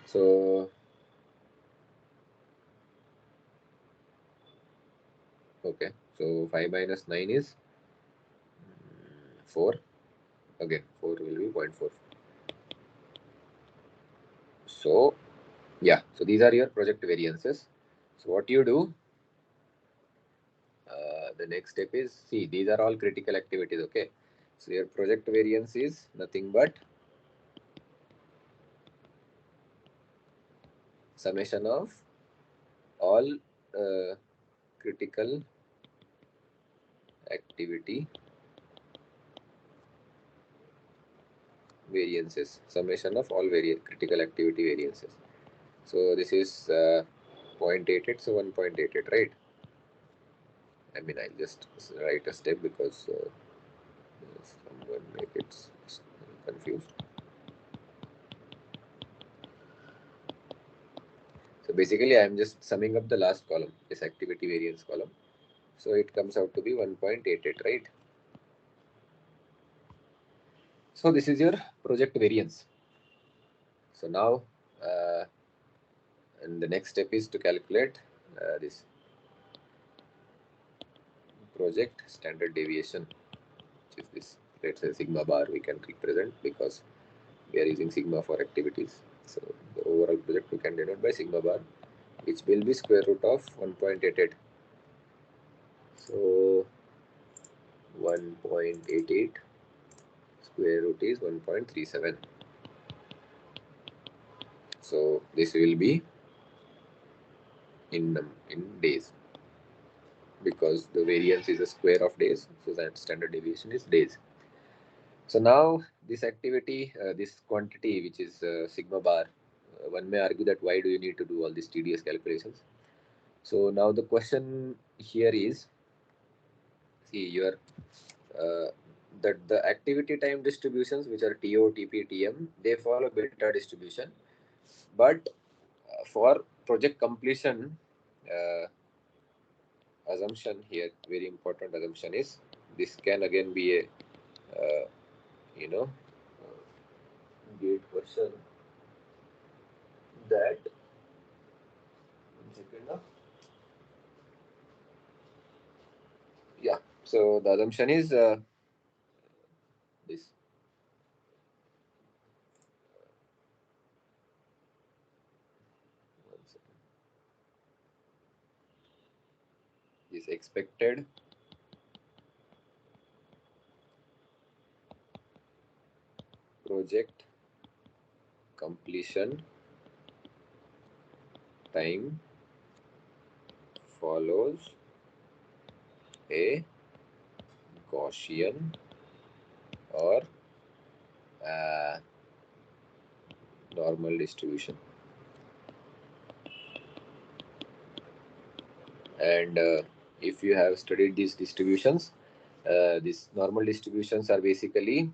So, okay, so 5 minus 9 is 4. Again, 4 will be 0.4. So, yeah, so these are your project variances. So what you do, the next step is, see, these are all critical activities, okay? So your project variance is nothing but summation of all critical activity variances, summation of all critical activity variances. So this is 0.88, so 1.88, right? I mean, I'll just write a step because someone may get confused. So basically, I am just summing up the last column, this activity variance column. So it comes out to be 1.88, right? So this is your project variance. So now, and the next step is to calculate this project standard deviation, which is this, let's say sigma bar we can represent because we are using sigma for activities. So the overall project we can denote by sigma bar, which will be square root of 1.88. So 1.88 square root is 1.37. So this will be in days, because the variance is a square of days, so that standard deviation is days. So now this activity, this quantity, which is sigma bar, one may argue that why do you need to do all these tedious calculations? So now the question here is, see, your that the activity time distributions, which are TO, TP, TM, they follow beta distribution, but for project completion, assumption here, very important assumption is, this can again be a you know gate question, that one second now. Yeah, so the assumption is this, one second, is expected project completion time follows a Gaussian or normal distribution. And if you have studied these distributions, these normal distributions are basically,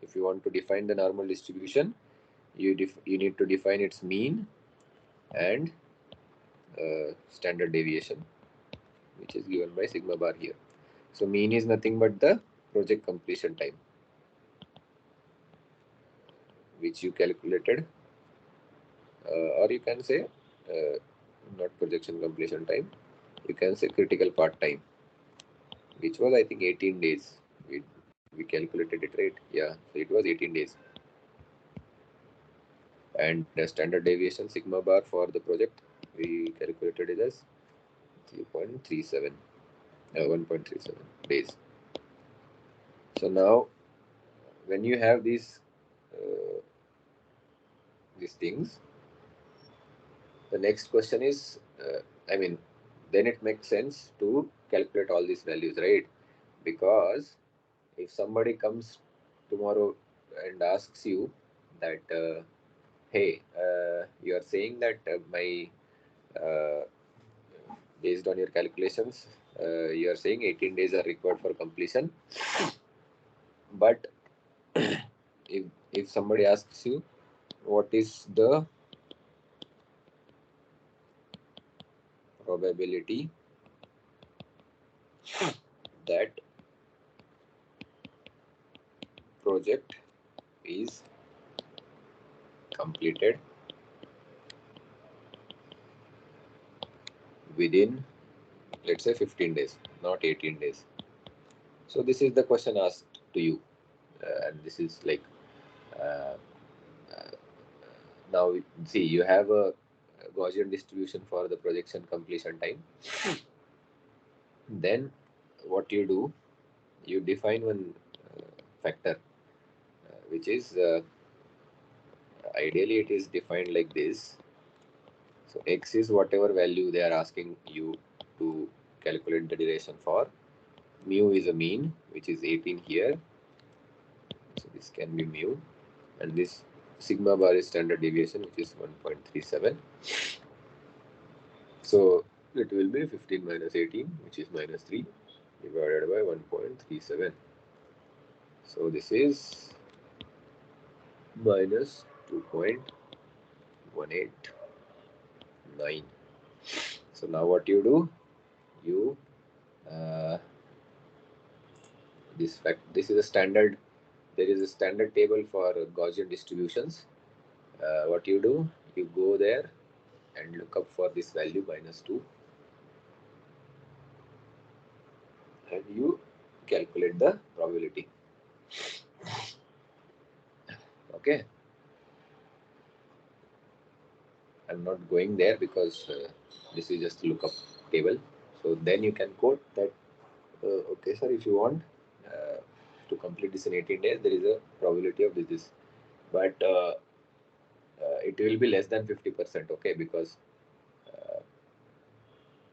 if you want to define the normal distribution, you need to define its mean and standard deviation, which is given by sigma bar here. So mean is nothing but the project completion time, which you calculated, or you can say not projection completion time, you can say critical path time, which was I think 18 days. We calculated it, right? Yeah, so it was 18 days. And the standard deviation sigma bar for the project, we calculated it as 3.37, 1.37 days. So now when you have these things, the next question is, then it makes sense to calculate all these values, right? Because if somebody comes tomorrow and asks you that, hey, you are saying that my based on your calculations, you are saying 18 days are required for completion, but if somebody asks you what is the probability that project is completed within, let's say, 15 days, not 18 days. So this is the question asked to you, and this is like, uh, uh, now see, you have a Gaussian distribution for the projection completion time. Then what you do, you define one factor, which is ideally it is defined like this. So x is whatever value they are asking you to calculate the duration for. Mu is a mean, which is 18 here. So this can be mu, and this sigma bar is standard deviation, which is 1.37. So it will be 15 minus 18, which is minus 3, divided by 1.37. So this is minus 2.18. 9. So now what you do, you this is a standard. There is a standard table for Gaussian distributions. What you do, you go there and look up for this value -2, and you calculate the probability. Okay, I'm not going there because this is just lookup table. So then you can quote that, okay sir, if you want to complete this in 18 days, there is a probability of this, but it will be less than 50%. Okay, because uh,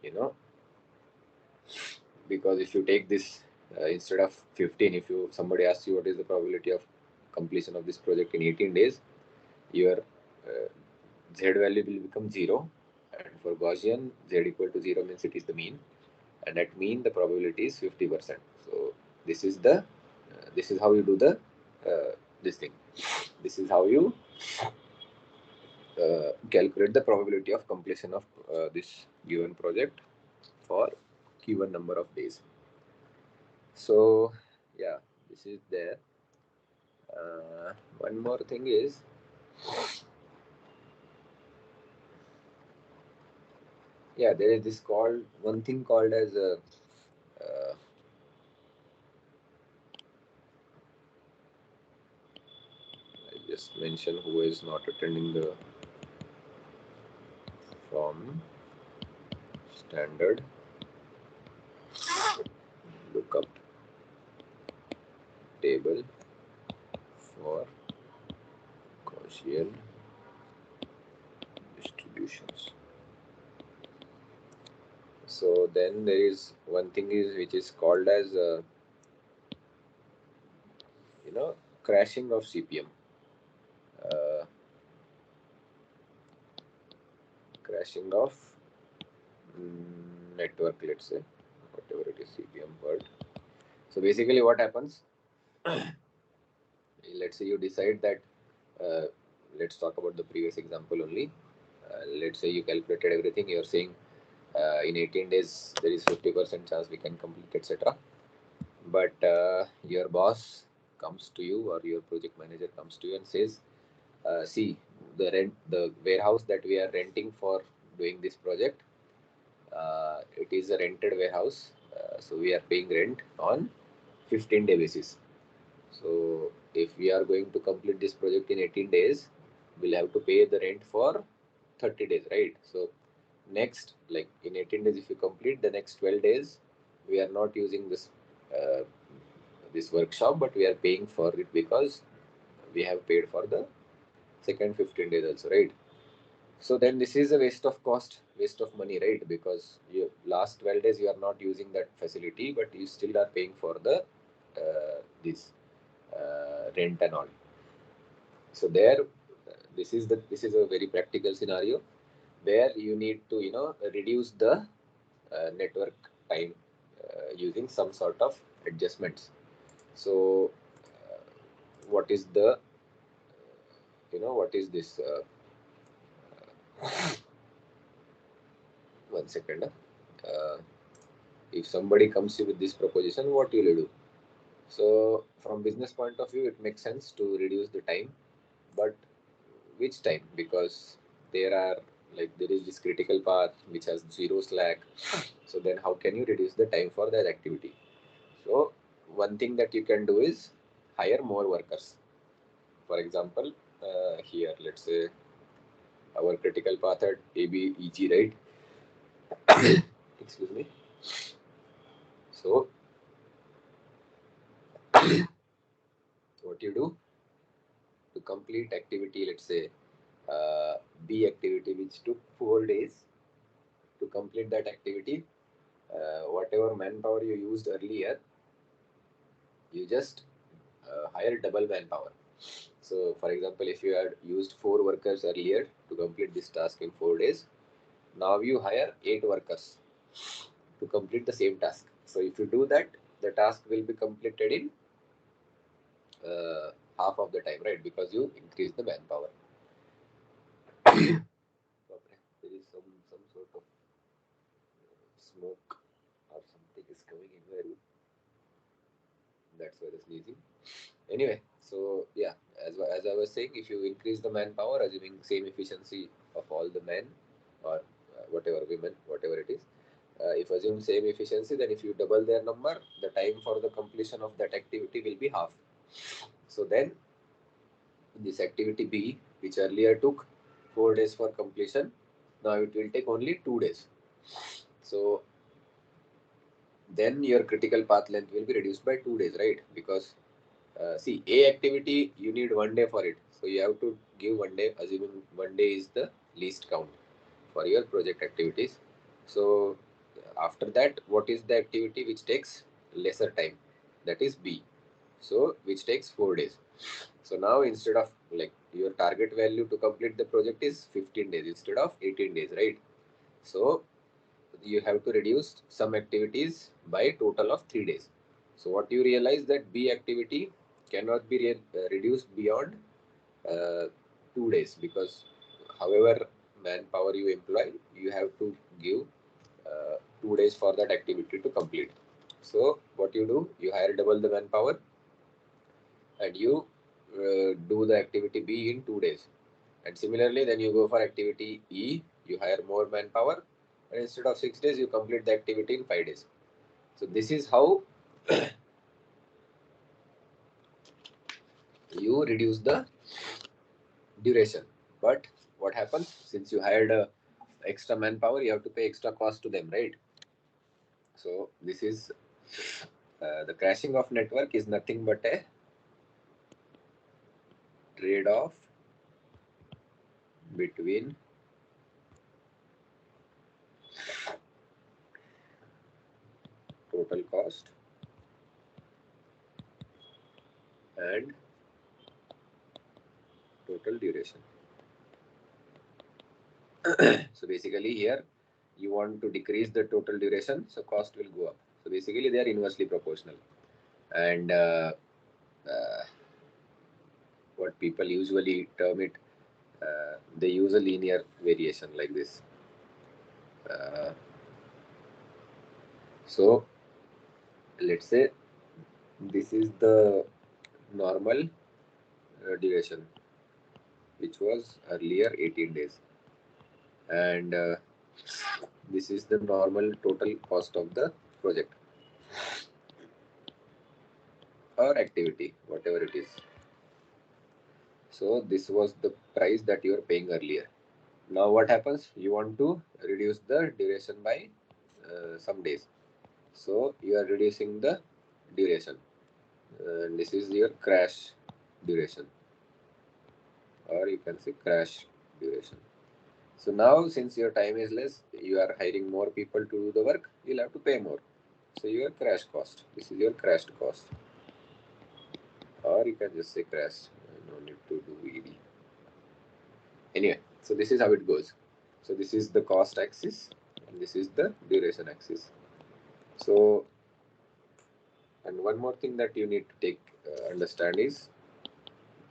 you know because if you take this instead of 15, if you somebody asks you what is the probability of completion of this project in 18 days, your uh, z value will become 0, and for Gaussian z equal to 0 means it is the mean, and at mean the probability is 50%. So this is how you do the this thing. This is how you calculate the probability of completion of this given project for given number of days. So yeah, this is there. One more thing is, yeah, there is this one thing called as a I just mention who is not attending the from standard lookup table for Gaussian distributions. So then there is one thing is which is called as crashing of CPM. Uh, Crashing of network, let's say, whatever it is, CPM word. So basically what happens, let's say you decide that, let's talk about the previous example only. Let's say you calculated everything, you're saying in 18 days there is 50% chance we can complete, etc. But your boss comes to you, or your project manager comes to you and says, see, the warehouse that we are renting for doing this project, it is a rented warehouse, so we are paying rent on 15-day basis. So if we are going to complete this project in 18 days, we'll have to pay the rent for 30 days, right? So next, like in 18 days, if you complete the next 12 days, we are not using uh, this workshop, but we are paying for it because we have paid for the second 15 days also, right? So then this is a waste of cost, waste of money, right? Because you last 12 days you are not using that facility, but you still are paying for the this rent and all. So there, this is a very practical scenario where you need to reduce the network time using some sort of adjustments. So what is the what is this? One second. If somebody comes with this proposition, what will you do? So from business point of view, it makes sense to reduce the time, but which time? Because there is this critical path which has zero slack. So then how can you reduce the time for that activity? So one thing that you can do is hire more workers. For example, here let's say our critical path at ABEG, right? Excuse me. So what you do to complete activity, let's say uh, B activity, which took 4 days to complete that activity, whatever manpower you used earlier, you just hire double manpower. So, for example, if you had used 4 workers earlier to complete this task in 4 days, now you hire 8 workers to complete the same task. So, if you do that, the task will be completed in half of the time, right? Because you increase the manpower. There is some that's why the sneezing. Anyway, so yeah, as I was saying, if you increase the manpower, assuming same efficiency of all the men or whatever women, whatever it is, if assume same efficiency, then if you double their number, the time for the completion of that activity will be half. So then this activity B, which earlier took 4 days for completion, now it will take only 2 days. So then your critical path length will be reduced by 2 days, right? Because see, A activity, you need 1 day for it. So you have to give 1 day, assuming 1 day is the least count for your project activities. So after that, what is the activity which takes lesser time? That is B. So which takes 4 days. So now instead of like your target value to complete the project is 15 days instead of 18 days, right? So you have to reduce some activities by total of 3 days. So what you realize that B activity cannot be reduced beyond uh, 2 days, because however manpower you employ, you have to give 2 days for that activity to complete. So what you do, you hire double the manpower and you do the activity B in 2 days. And similarly, then you go for activity E, you hire more manpower, and instead of 6 days, you complete the activity in 5 days. So this is how you reduce the duration. But what happens, since you hired extra manpower, you have to pay extra cost to them, right? So this is the crashing of network is nothing but a trade-off between total cost and total duration. So basically here you want to decrease the total duration, so cost will go up. So basically they are inversely proportional. And what people usually term it, they use a linear variation like this. Uh, so let's say this is the normal duration, which was earlier 18 days, and this is the normal total cost of the project or activity, whatever it is. So this was the price that you are paying earlier. Now what happens? You want to reduce the duration by some days. So you are reducing the duration. And this is your crash duration, or you can say crash duration. So now since your time is less, you are hiring more people to do the work, you'll have to pay more. So your crash cost. This is your crashed cost. Or you can just say crash. No need to do ED. Anyway, so this is how it goes. So this is the cost axis and this is the duration axis. So, and one more thing that you need to take understand is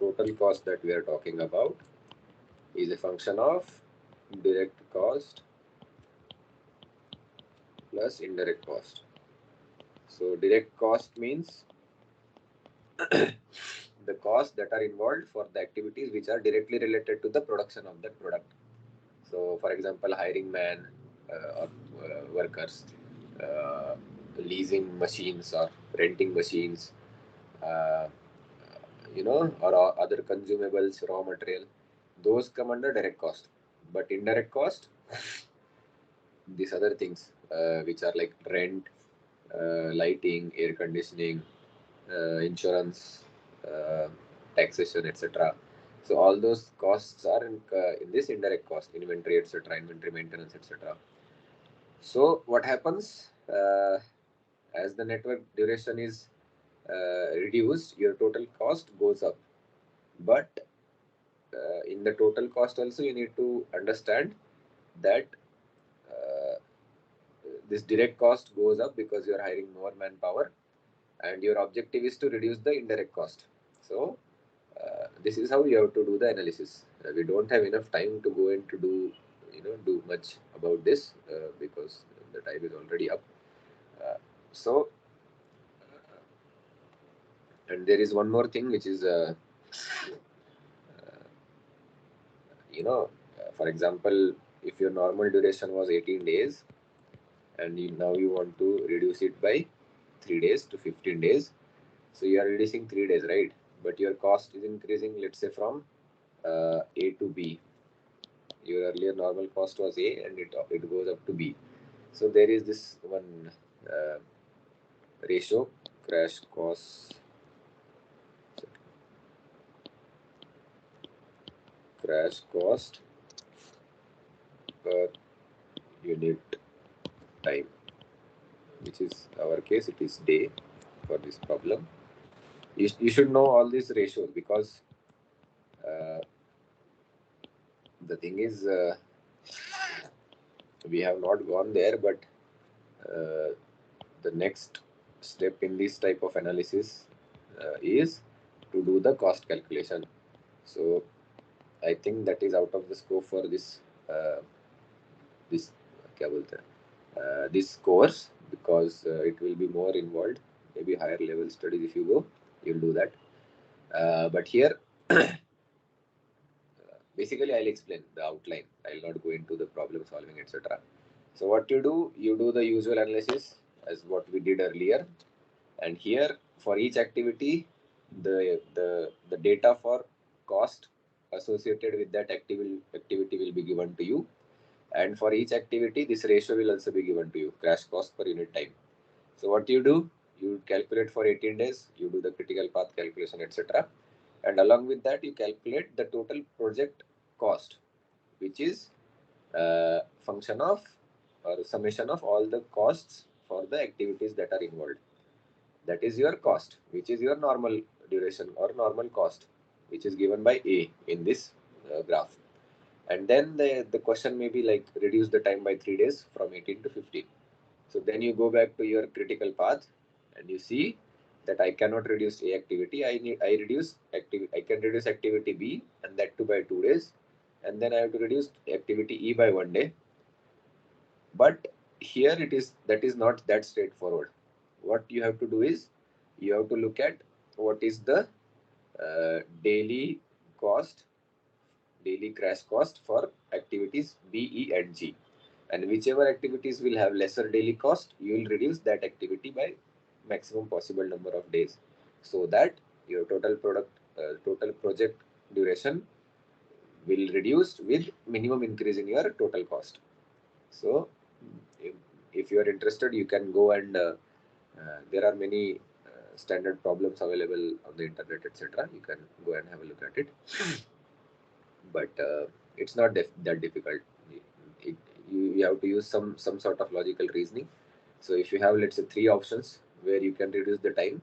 total cost that we are talking about is a function of direct cost plus indirect cost. So direct cost means the costs that are involved for the activities which are directly related to the production of that product. So, for example, hiring man or workers, uh, leasing machines or renting machines, uh, or other consumables, raw material, those come under direct cost. But indirect cost, these other things which are like rent, lighting, air conditioning, insurance, uh, taxation, etc. So all those costs are in this indirect cost, inventory, etc., inventory maintenance, etc. So what happens as the network duration is reduced, your total cost goes up. But in the total cost also, you need to understand that uh, this direct cost goes up because you are hiring more manpower, and your objective is to reduce the indirect cost. So this is how you have to do the analysis. We don't have enough time to go into do much about this because the time is already up. So And there is one more thing, which is for example, if your normal duration was 18 days and now you want to reduce it by 3 days to 15 days, so you are reducing 3 days, right? But your cost is increasing, let's say from A to B. Your earlier normal cost was A and it goes up to B. So there is this one ratio, crash cost per unit time, which is our case, it is day for this problem. You should know all these ratios, because the thing is we have not gone there, but the next step in this type of analysis is to do the cost calculation. So I think that is out of the scope for this this क्या बोलते हैं, this course, because it will be more involved. Maybe higher level studies, if you go, you'll do that. But here basically I'll explain the outline. I'll not go into the problem solving, etc. So what you do the usual analysis as what we did earlier, and here for each activity the data for cost associated with that activity will be given to you, and for each activity this ratio will also be given to you, crash cost per unit time. So what you calculate for 18 days, you do the critical path calculation, etc. And along with that, you calculate the total project cost, which is function of or summation of all the costs for the activities that are involved. That is your cost, which is your normal duration or normal cost, which is given by A in this graph. And then the question may be like reduce the time by 3 days from 18 to 15. So then you go back to your critical path and you see that I cannot reduce A activity. I can reduce activity B, and that too by 2 days. And then I have to reduce activity E by 1 day. But here that is not that straightforward. What you have to do is you have to look at what is the daily crash cost for activities B, E, and G. And whichever activities will have lesser daily cost, you will reduce that activity by maximum possible number of days, so that your total project duration will reduce with minimum increase in your total cost. So if you are interested, you can go and there are many standard problems available on the internet, etc. You can go and have a look at it. But it's not that difficult. You have to use some sort of logical reasoning. So if you have, let's say, 3 options where you can reduce the time,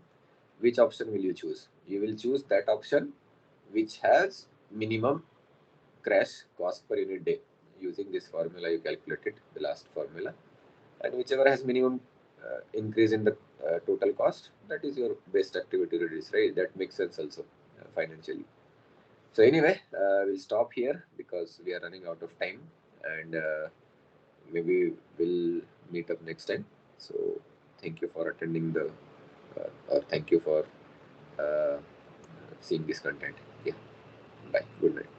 which option will you choose? You will choose that option which has minimum crash cost per unit day. Using this formula, you calculated the last formula, and whichever has minimum increase in the total cost, that is your best activity to reduce, right? That makes sense also financially. So anyway, we'll stop here because we are running out of time, and maybe we'll meet up next time. So thank you for attending or thank you for seeing this content. Yeah, bye. Good night.